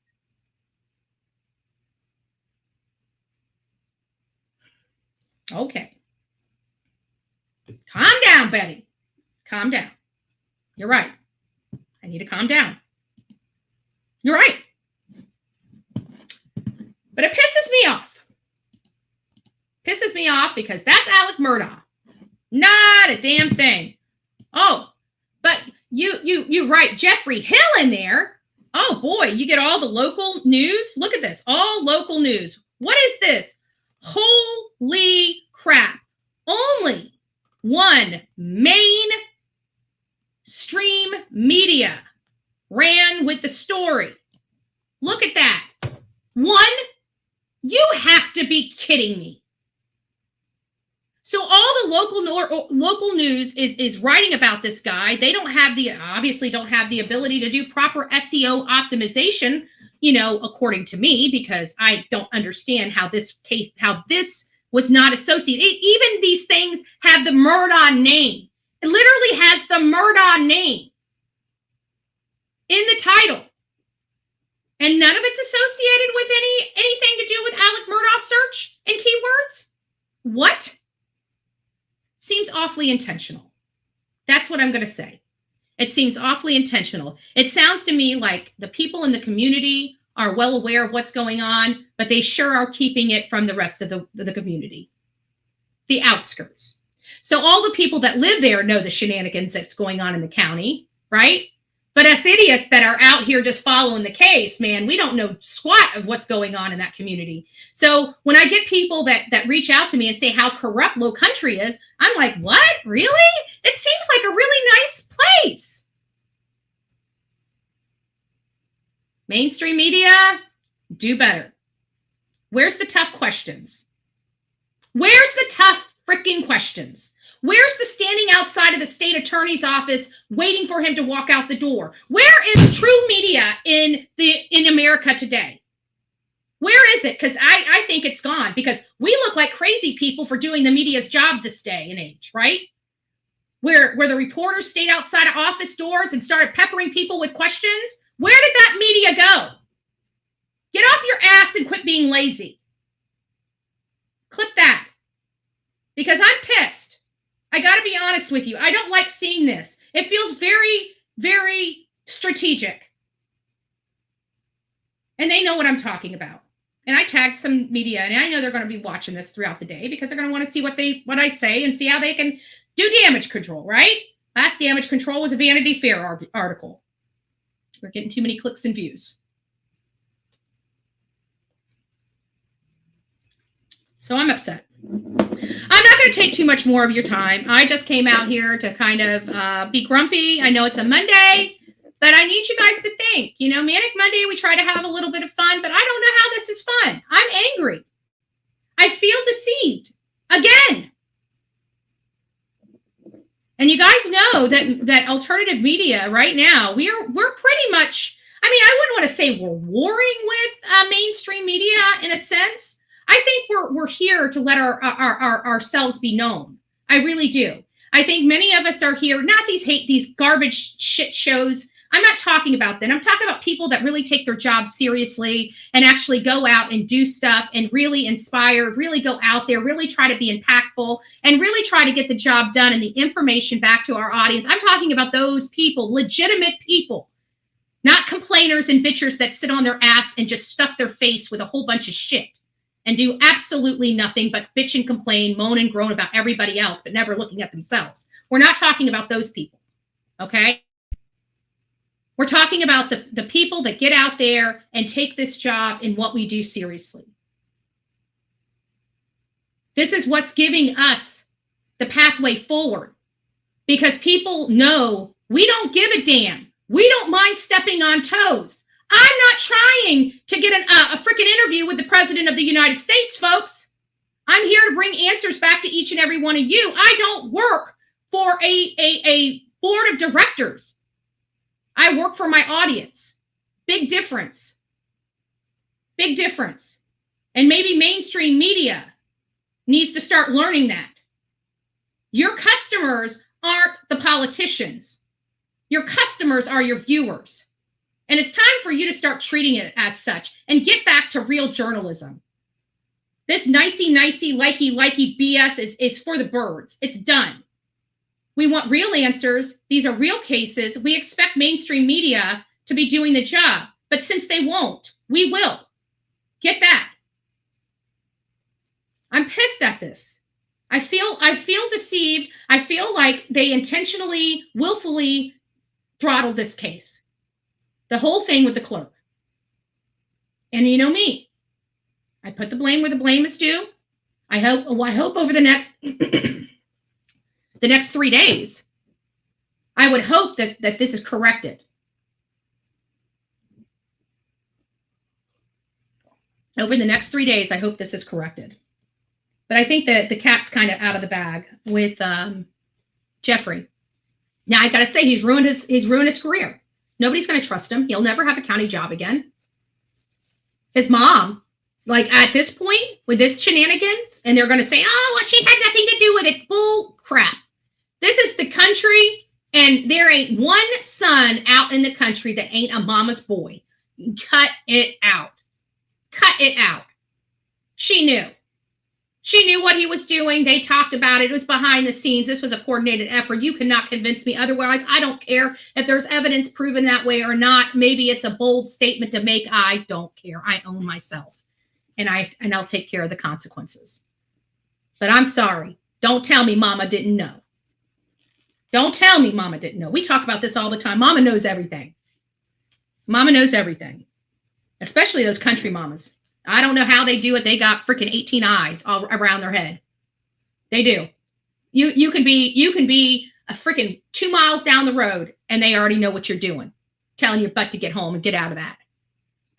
Okay. Calm down, Betty. Calm down. You're right. I need to calm down. You're right. But it pisses me off. Pisses me off because that's Alex Murdaugh. Not a damn thing. Oh, but you write Jeffrey Hill in there. Oh boy, you get all the local news. Look at this. All local news. What is this? Holy crap. Only one mainstream media ran with the story. Look at that. One? You have to be kidding me. So all the local news is writing about this guy. They obviously don't have the ability to do proper SEO optimization, you know, according to me, because I don't understand how this was not associated. Even these things have the Murdaugh name. It literally has the Murdaugh name in the title. And none of it's associated with anything to do with Alex Murdaugh's search and keywords? What? Seems awfully intentional. That's what I'm going to say. It seems awfully intentional. It sounds to me like the people in the community are well aware of what's going on, but they sure are keeping it from the rest of the community, the outskirts. So all the people that live there know the shenanigans that's going on in the county, right? But us idiots that are out here just following the case, man, we don't know squat of what's going on in that community. So when I get people that reach out to me and say how corrupt Low Country is, I'm like, what? Really? It seems like a really nice place. Mainstream media, do better. Where's the tough questions? Where's the tough freaking questions? Where's the standing outside of the state attorney's office waiting for him to walk out the door? Where is true media in America today? Where is it? Because I think it's gone, because we look like crazy people for doing the media's job this day and age, right? Where the reporters stayed outside of office doors and started peppering people with questions. Where did that media go? Get off your ass and quit being lazy. Clip that. Because I'm pissed. I got to be honest with you. I don't like seeing this. It feels very, very strategic. And they know what I'm talking about. And I tagged some media, and I know they're going to be watching this throughout the day because they're going to want to see what I say and see how they can do damage control, right? Last damage control was a Vanity Fair article. We're getting too many clicks and views. So I'm upset. I'm not going to take too much more of your time. I just came out here to kind of be grumpy. I know it's a Monday, but I need you guys to think. You know, Manic Monday, we try to have a little bit of fun, but I don't know how this is fun. I'm angry. I feel deceived again. And you guys know that alternative media right now, we're pretty much, I mean, I wouldn't want to say we're warring with mainstream media in a sense. I think we're here to let ourselves be known. I really do. I think many of us are here, not these garbage shit shows. I'm not talking about that. I'm talking about people that really take their job seriously and actually go out and do stuff and really inspire, really go out there, really try to be impactful and really try to get the job done and the information back to our audience. I'm talking about those people, legitimate people, not complainers and bitchers that sit on their ass and just stuff their face with a whole bunch of shit and do absolutely nothing but bitch and complain, moan and groan about everybody else, but never looking at themselves. We're not talking about those people, okay? We're talking about the people that get out there and take this job and what we do seriously. This is what's giving us the pathway forward, because people know we don't give a damn. We don't mind stepping on toes. I'm not trying to get a freaking interview with the President of the United States, folks. I'm here to bring answers back to each and every one of you. I don't work for a board of directors. I work for my audience. Big difference. Big difference. And maybe mainstream media needs to start learning that. Your customers aren't the politicians. Your customers are your viewers. And it's time for you to start treating it as such and get back to real journalism. This nicey, likey BS is for the birds. It's done. We want real answers. These are real cases. We expect mainstream media to be doing the job. But since they won't, we will. Get that. I'm pissed at this. I feel deceived. I feel like they intentionally, willfully throttled this case. The whole thing with the clerk. And you know me. I put the blame where the blame is due. I hope over the next the next 3 days, I would hope that this is corrected. Over the next 3 days, I hope this is corrected. But I think that the cat's kind of out of the bag with Jeffrey. Now, I got to say, he's ruined his career. Nobody's going to trust him. He'll never have a county job again. His mom, like at this point, with this shenanigans, and they're going to say, oh, well, she had nothing to do with it. Bull crap. This is the country, and there ain't one son out in the country that ain't a mama's boy. Cut it out. Cut it out. She knew. She knew what he was doing. They talked about it. It was behind the scenes. This was a coordinated effort. You cannot convince me otherwise. I don't care if there's evidence proven that way or not. Maybe it's a bold statement to make. I don't care. I own myself, and I'll take care of the consequences. But I'm sorry. Don't tell me Mama didn't know. Don't tell me Mama didn't know. We talk about this all the time. Mama knows everything. Mama knows everything, especially those country mamas. I don't know how they do it. They got freaking 18 eyes all around their head. They do. You can be a freaking 2 miles down the road and they already know what you're doing, telling your butt to get home and get out of that.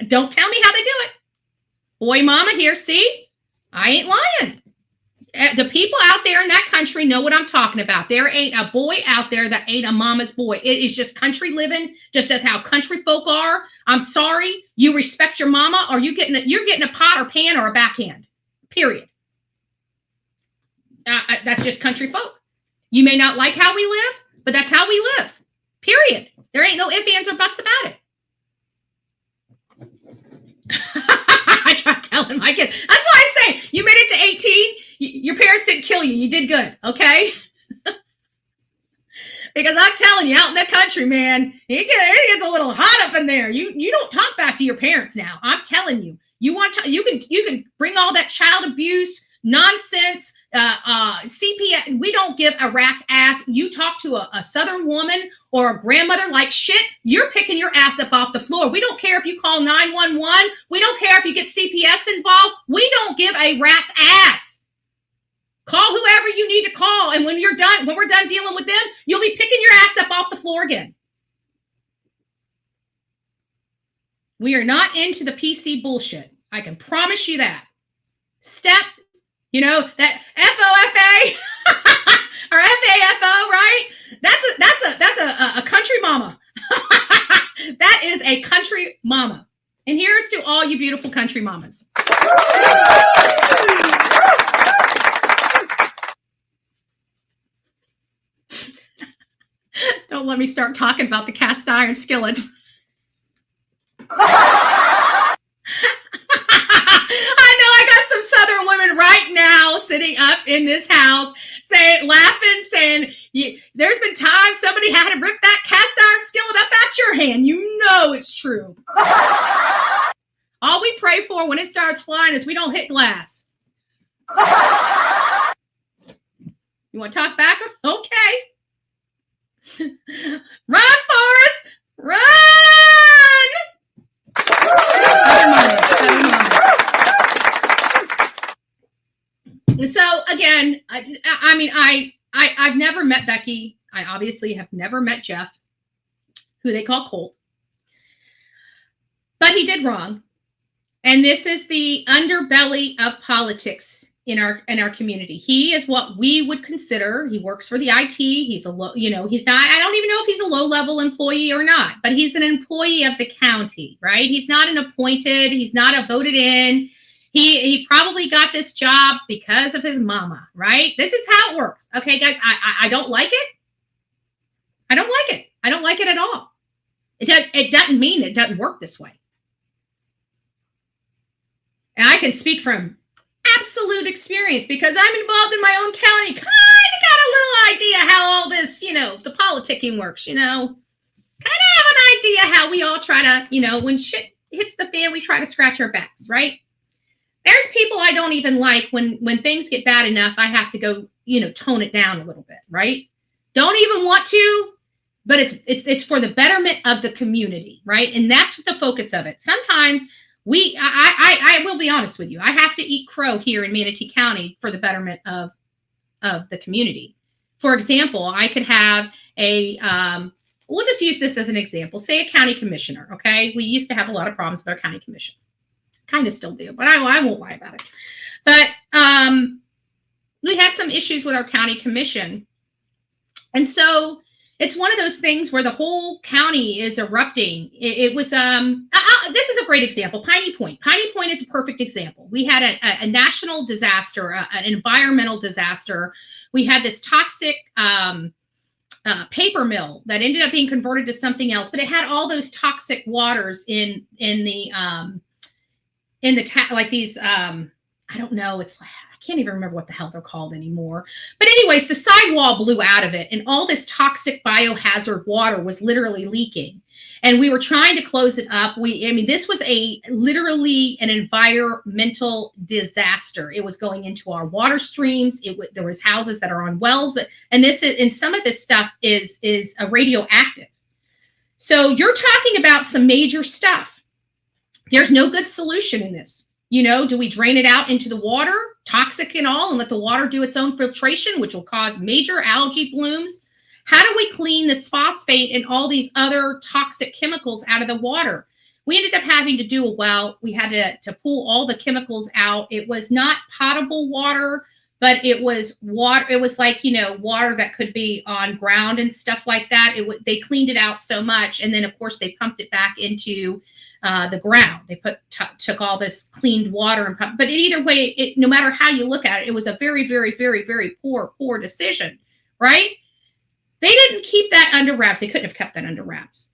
Don't tell me how they do it. Boy, Mama here. See, I ain't lying. The people out there in that country know what I'm talking about. There ain't a boy out there that ain't a mama's boy. It is just country living, just as how country folk are. I'm sorry. You respect your mama, or you're getting a pot or pan or a backhand. Period. That's just country folk. You may not like how we live, but that's how we live. Period. There ain't no ifs, ands, or buts about it. I try telling my kids. That's why I say you made it to 18. Your parents didn't kill you. You did good. Okay. Because I'm telling you, out in the country, man, it gets a little hot up in there. You don't talk back to your parents now. I'm telling you. You can bring all that child abuse nonsense, CPS. We don't give a rat's ass. You talk to a Southern woman or a grandmother like shit, you're picking your ass up off the floor. We don't care if you call 911. We don't care if you get CPS involved. We don't give a rat's ass. Call whoever you need to call. And when we're done dealing with them, you'll be picking your ass up off the floor again. We are not into the PC bullshit. I can promise you that. Step You know, that FOFA or FAFO, right? That's a country mama. That is a country mama. And here's to all you beautiful country mamas. Don't let me start talking about the cast iron skillets. I know I got some Southern women right now sitting up in this house laughing, saying, there's been times somebody had to rip that cast iron skillet up out your hand. You know it's true. All we pray for when it starts flying is we don't hit glass. You want to talk back? Okay. Run, Forrest! Run! Southern mamas. So again, I've never met Becky. I obviously have never met Jeff, who they call Colt. But he did wrong. And this is the underbelly of politics in our community. He is what we would consider, he works for the IT. He's a low, he's not, I don't even know if he's a low-level employee or not, but he's an employee of the county, right? He's not an appointed, he's not a voted in. He probably got this job because of his mama, right? This is how it works. Okay, guys, I don't like it. I don't like it. I don't like it at all. It doesn't mean it doesn't work this way. And I can speak from absolute experience because I'm involved in my own county. Kind of got a little idea how all this, the politicking works, Kind of have an idea how we all try to, when shit hits the fan, we try to scratch our backs, right? There's people I don't even like when things get bad enough, I have to go, tone it down a little bit, right? Don't even want to, but it's for the betterment of the community, right? And that's the focus of it. Sometimes I will be honest with you. I have to eat crow here in Manatee County for the betterment of the community. For example, I could have we'll just use this as an example. Say a county commissioner, okay? We used to have a lot of problems with our county commission. Kind of still do, but I won't lie about it. But we had some issues with our county commission. And so it's one of those things where the whole county is erupting. It was, this is a great example, Piney Point. Piney Point is a perfect example. We had a national disaster, an environmental disaster. We had this toxic paper mill that ended up being converted to something else, but it had all those toxic waters in the I don't know, it's like, I can't even remember what the hell they're called anymore. But anyways, the sidewall blew out of it and all this toxic biohazard water was literally leaking. And we were trying to close it up. This was literally an environmental disaster. It was going into our water streams. There was houses that are on wells and some of this stuff is radioactive. So you're talking about some major stuff. There's no good solution in this. Do we drain it out into the water, toxic and all, and let the water do its own filtration, which will cause major algae blooms? How do we clean this phosphate and all these other toxic chemicals out of the water? We ended up having to do a well. We had to pull all the chemicals out. It was not potable water, but it was water. It was like, water that could be on ground and stuff like that. They cleaned it out so much. And then, of course, they pumped it back into the ground. They took all this cleaned water and pumped. But either way, no matter how you look at it, it was a very, very, very, very poor decision, right? They didn't keep that under wraps. They couldn't have kept that under wraps.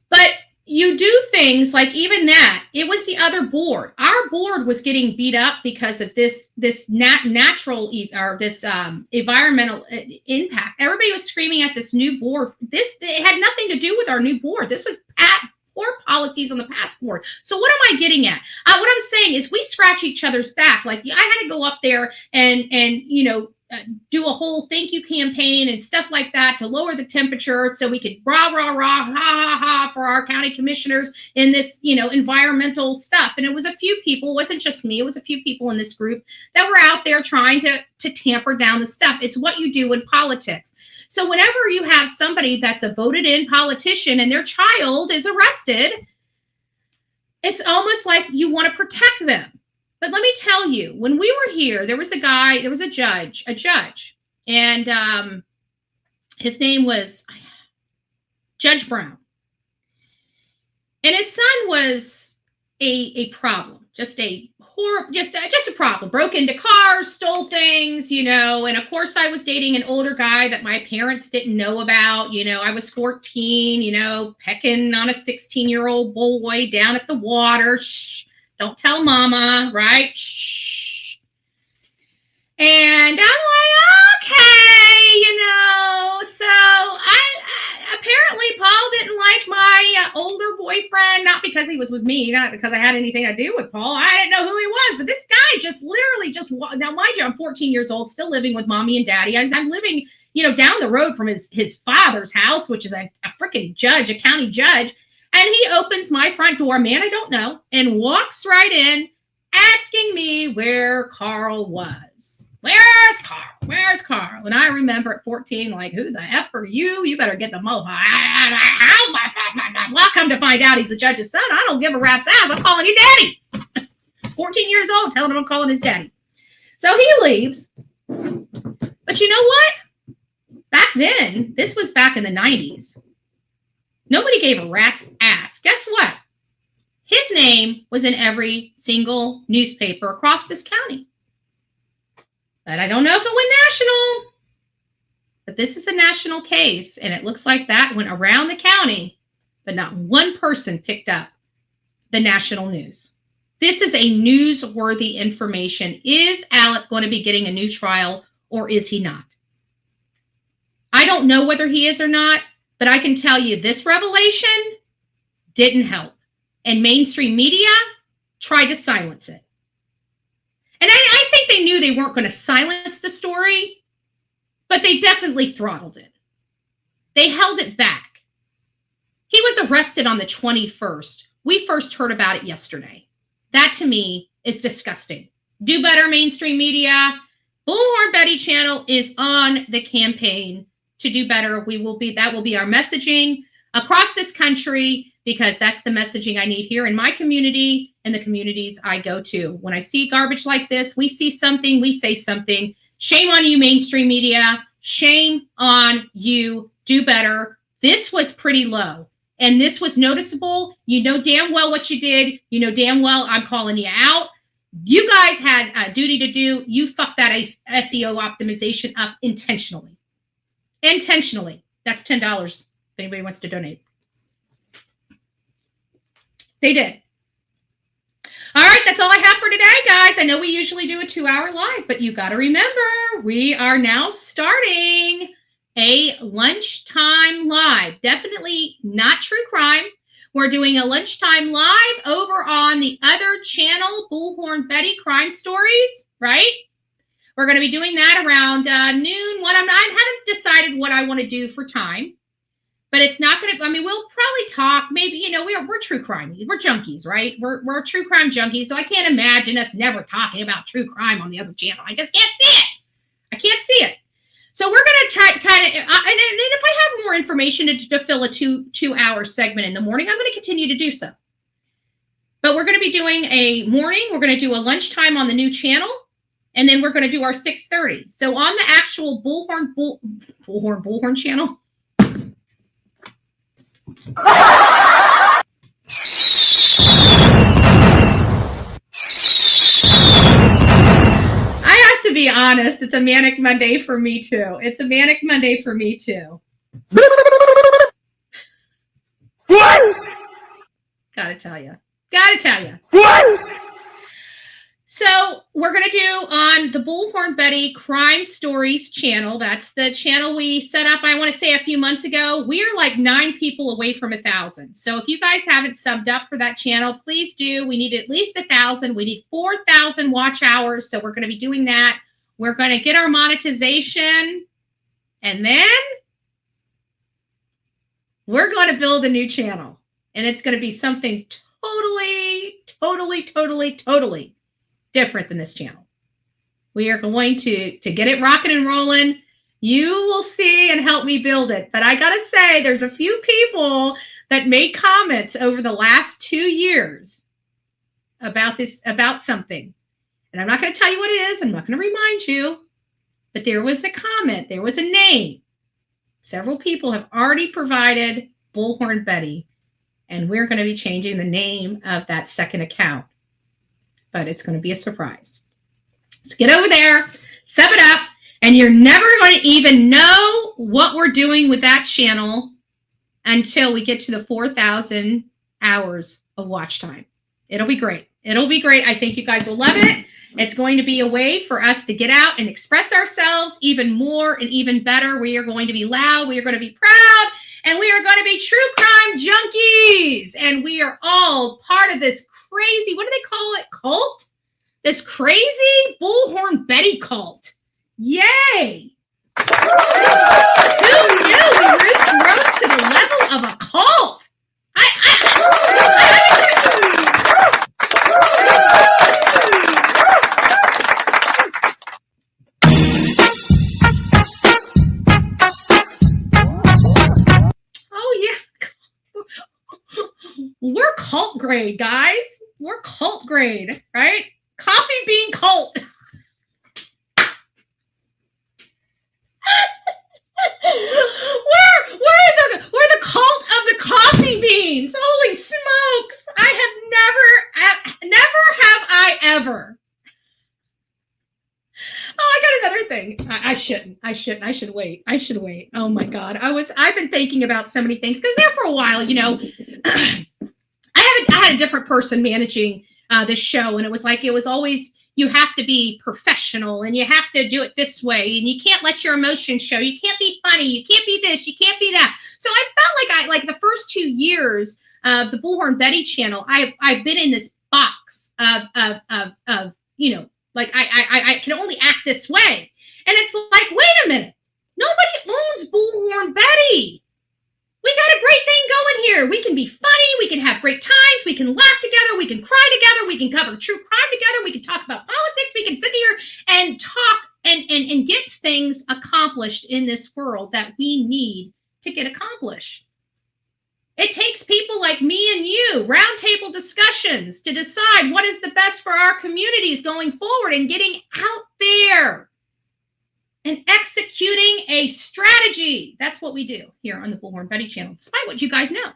But you do things like even that. It was the other board. Our board was getting beat up because of this environmental impact. Everybody was screaming at this new board. It had nothing to do with our new board. This was poor policies on the past board. So what am I getting at? What I'm saying is we scratch each other's back. Like I had to go up there and do a whole thank you campaign and stuff like that to lower the temperature so we could rah, rah, rah, ha, ha, ha for our county commissioners in this, environmental stuff. And it was a few people, it wasn't just me, it was a few people in this group that were out there trying to tamper down the stuff. It's what you do in politics. So whenever you have somebody that's a voted in politician and their child is arrested, it's almost like you want to protect them. But let me tell you, when we were here, there was a judge, and his name was Judge Brown. And his son was a problem, just a problem. Broke into cars, stole things, and of course I was dating an older guy that my parents didn't know about. I was 14, pecking on a 16-year-old boy down at the water. Shh, don't tell mama, right? Shh. And I'm like, okay, so apparently Paul didn't like my older boyfriend, not because he was with me, not because I had anything to do with Paul. I didn't know who he was, but this guy now mind you, I'm 14 years old, still living with mommy and daddy. I'm living, down the road from his father's house, which is a freaking judge, a county judge. And he opens my front door, man I don't know, and walks right in asking me where Carl was. Where's Carl? Where's Carl? And I remember at 14, like, who the F are you? You better get the mobile. Well, come to find out he's the judge's son. I don't give a rat's ass. I'm calling you daddy. 14 years old, telling him I'm calling his daddy. So he leaves. But you know what? Back then, this was back in the 90s. Nobody gave a rat's ass. Guess what? His name was in every single newspaper across this county. But I don't know if it went national. But this is a national case, and it looks like that went around the county, but not one person picked up the national news. This is a newsworthy information. Is Alec going to be getting a new trial, or is he not? I don't know whether he is or not, but I can tell you this revelation didn't help. And mainstream media tried to silence it. And I think they knew they weren't going to silence the story, but they definitely throttled it. They held it back. He was arrested on the 21st. We first heard about it yesterday. That to me is disgusting. Do better, mainstream media. Bullhorn Betty channel is on the campaign to do better. That will be our messaging across this country, because that's the messaging I need here in my community and the communities I go to. When I see garbage like this, we see something, we say something. Shame on you, mainstream media. Shame on you. Do better. This was pretty low, and this was noticeable. You know damn well what you did. You know damn well I'm calling you out. You guys had a duty to do. You fucked that SEO optimization up intentionally. Intentionally. That's $10 if anybody wants to donate. They did. All right, that's all I have for today, guys. I know we usually do a 2-hour live, but you got to remember, we are now starting a lunchtime live. Definitely not true crime. We're doing a lunchtime live over on the other channel, Bullhorn Betty Crime Stories, right? We're going to be doing that around noon. I haven't decided what I want to do for time. But it's not going to, we'll probably talk, maybe, we're true crime. We're junkies, right? We're true crime junkies. So I can't imagine us never talking about true crime on the other channel. I just can't see it. I can't see it. So we're going to try kind of, and if I have more information to fill a two-hour segment in the morning, I'm going to continue to do so. But we're going to be doing a morning. We're going to do a lunchtime on the new channel. And then we're going to do our 6:30. So on the actual Bullhorn channel, I have to be honest, it's a manic Monday for me too. It's a manic Monday for me too. Gotta tell you. So we're going to do on the Bullhorn Betty Crime Stories channel. That's the channel we set up, I want to say, a few months ago. We're like 9 people away from 1,000. So if you guys haven't subbed up for that channel, please do. We need at least 1,000. We need 4,000 watch hours. So we're going to be doing that. We're going to get our monetization. And then we're going to build a new channel. And it's going to be something totally different than this channel. We are going to get it rocking and rolling. You will see and help me build it. But I gotta say, there's a few people that made comments over the last 2 years about something. And I'm not going to tell you what it is. I'm not going to remind you. But there was a comment. There was a name. Several people have already provided Bullhorn Betty. And we're going to be changing the name of that second account. But it's going to be a surprise. So get over there, sub it up, and you're never going to even know what we're doing with that channel until we get to the 4,000 hours of watch time. It'll be great. It'll be great. I think you guys will love it. It's going to be a way for us to get out and express ourselves even more and even better. We are going to be loud. We are going to be proud. And we are going to be true crime junkies. And we are all part of this crazy, what do they call it? Cult? This crazy Bullhorn Betty cult. Yay! Who knew we rose to the level of a cult? Oh, yeah. We're cult grade, guys. We're cult grade, right? Coffee bean cult. we're the cult of the coffee beans. Holy smokes. Never have I ever. Oh, I got another thing. I should wait. Oh my God. I've been thinking about so many things because there for a while, you know, I had a different person managing this show, and it was always, you have to be professional and you have to do it this way, and you can't let your emotions show. You can't be funny. You can't be this. You can't be that. So I felt like the first 2 years of the Bullhorn Betty channel, I've been in this box of you know, like I can only act this way, and it's like, wait a minute, nobody owns Bullhorn Betty. We got a great thing going here. We can be funny. We can have great times. We can laugh together. We can cry together. We can cover true crime together. We can talk about politics. We can sit here and talk and get things accomplished in this world that we need to get accomplished. It takes people like me and you, roundtable discussions, to decide what is the best for our communities going forward and getting out there and executing a strategy. That's what we do here on the Bullhorn Betty channel, despite what you guys know.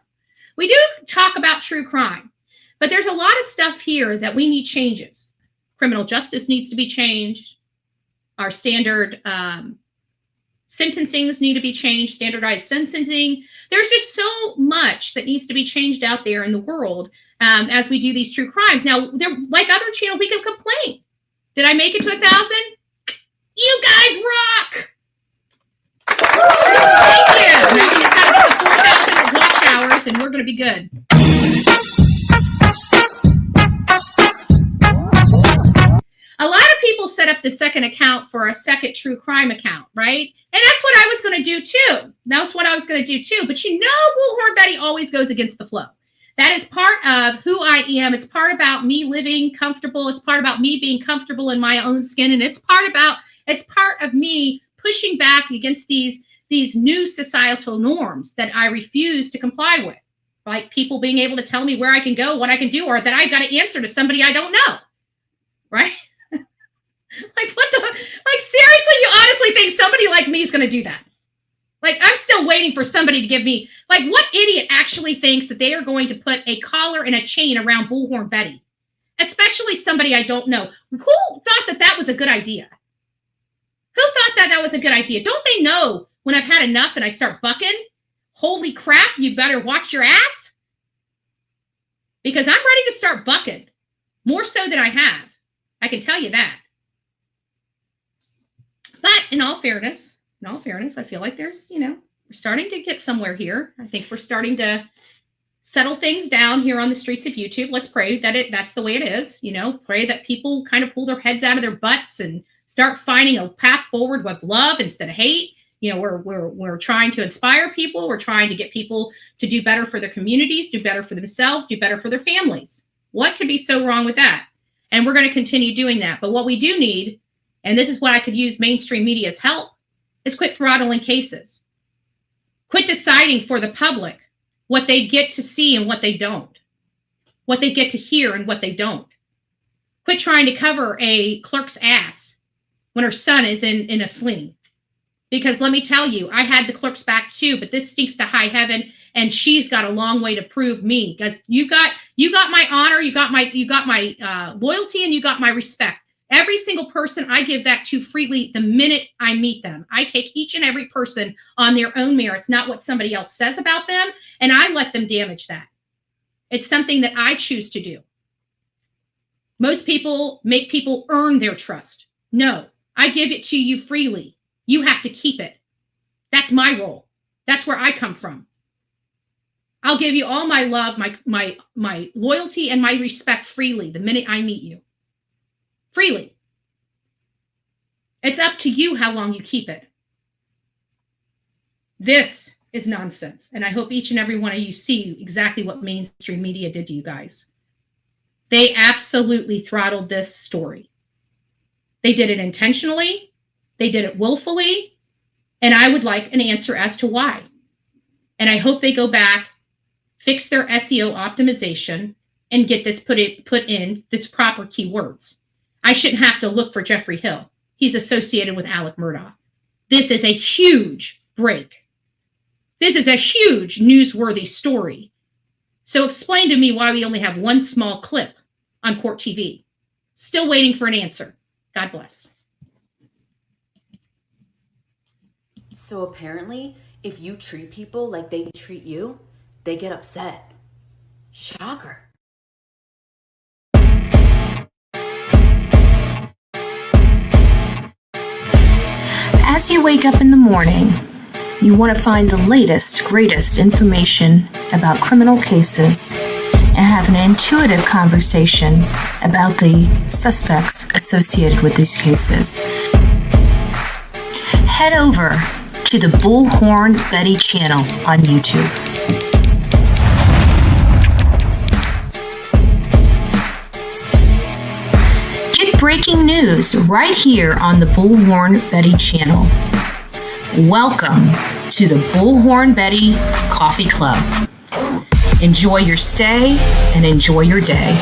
We do talk about true crime, but there's a lot of stuff here that we need changes. Criminal justice needs to be changed. Our standard sentencings need to be changed, standardized sentencing. There's just so much that needs to be changed out there in the world as we do these true crimes. Now, they're like other channels, we can complain. Did I make it to 1,000? You guys rock! Thank you. Now we just got to get the 4,000 watch hours, and we're going to be good. A lot of people set up the second account for a second true crime account, right? And that's what I was going to do too. But you know, Bullhorn Betty always goes against the flow. That is part of who I am. It's part about me living comfortable. It's part about me being comfortable in my own skin. And it's part of me pushing back against these new societal norms that I refuse to comply with. Like people being able to tell me where I can go, what I can do, or that I've got to answer to somebody I don't know. Right? Like, seriously, you honestly think somebody like me is going to do that? Like, I'm still waiting for somebody to give me, like, what idiot actually thinks that they are going to put a collar and a chain around Bullhorn Betty? Especially somebody I don't know. Who thought that was a good idea? Who thought that was a good idea? Don't they know when I've had enough and I start bucking? Holy crap, you better watch your ass. Because I'm ready to start bucking. More so than I have. I can tell you that. But in all fairness, I feel like there's, we're starting to get somewhere here. I think we're starting to settle things down here on the streets of YouTube. Let's pray that that's the way it is. Pray that people kind of pull their heads out of their butts and start finding a path forward with love instead of hate. We're trying to inspire people. We're trying to get people to do better for their communities, do better for themselves, do better for their families. What could be so wrong with that? And we're going to continue doing that. But what we do need, and this is what I could use mainstream media's help, is quit throttling cases. Quit deciding for the public what they get to see and what they don't. What they get to hear and what they don't. Quit trying to cover a clerk's ass when her son is in a sling. Because let me tell you, I had the clerk's back too, but this stinks to high heaven, and she's got a long way to prove me. Because you got my honor, you got my loyalty, and you got my respect. Every single person I give that to freely the minute I meet them. I take each and every person on their own merits, not what somebody else says about them, and I let them damage that. It's something that I choose to do. Most people make people earn their trust. No, I give it to you freely. You have to keep it. That's my role. That's where I come from. I'll give you all my love, my loyalty, and my respect freely the minute I meet you. Freely. It's up to you how long you keep it. This is nonsense. And I hope each and every one of you see exactly what mainstream media did to you guys. They absolutely throttled this story. They did it intentionally. They did it willfully, and I would like an answer as to why. And I hope they go back, fix their SEO optimization, and get this put in its proper keywords. I shouldn't have to look for Jeffrey Hill. He's associated with Alex Murdaugh. This is a huge break. This is a huge newsworthy story. So explain to me why we only have one small clip on Court TV. Still waiting for an answer. God bless. So apparently, if you treat people like they treat you, they get upset. Shocker. As you wake up in the morning, you want to find the latest, greatest information about criminal cases and have an intuitive conversation about the suspects associated with these cases. Head over to the Bullhorn Betty channel on YouTube. Get breaking news right here on the Bullhorn Betty channel. Welcome to the Bullhorn Betty Coffee Club. Enjoy your stay and enjoy your day.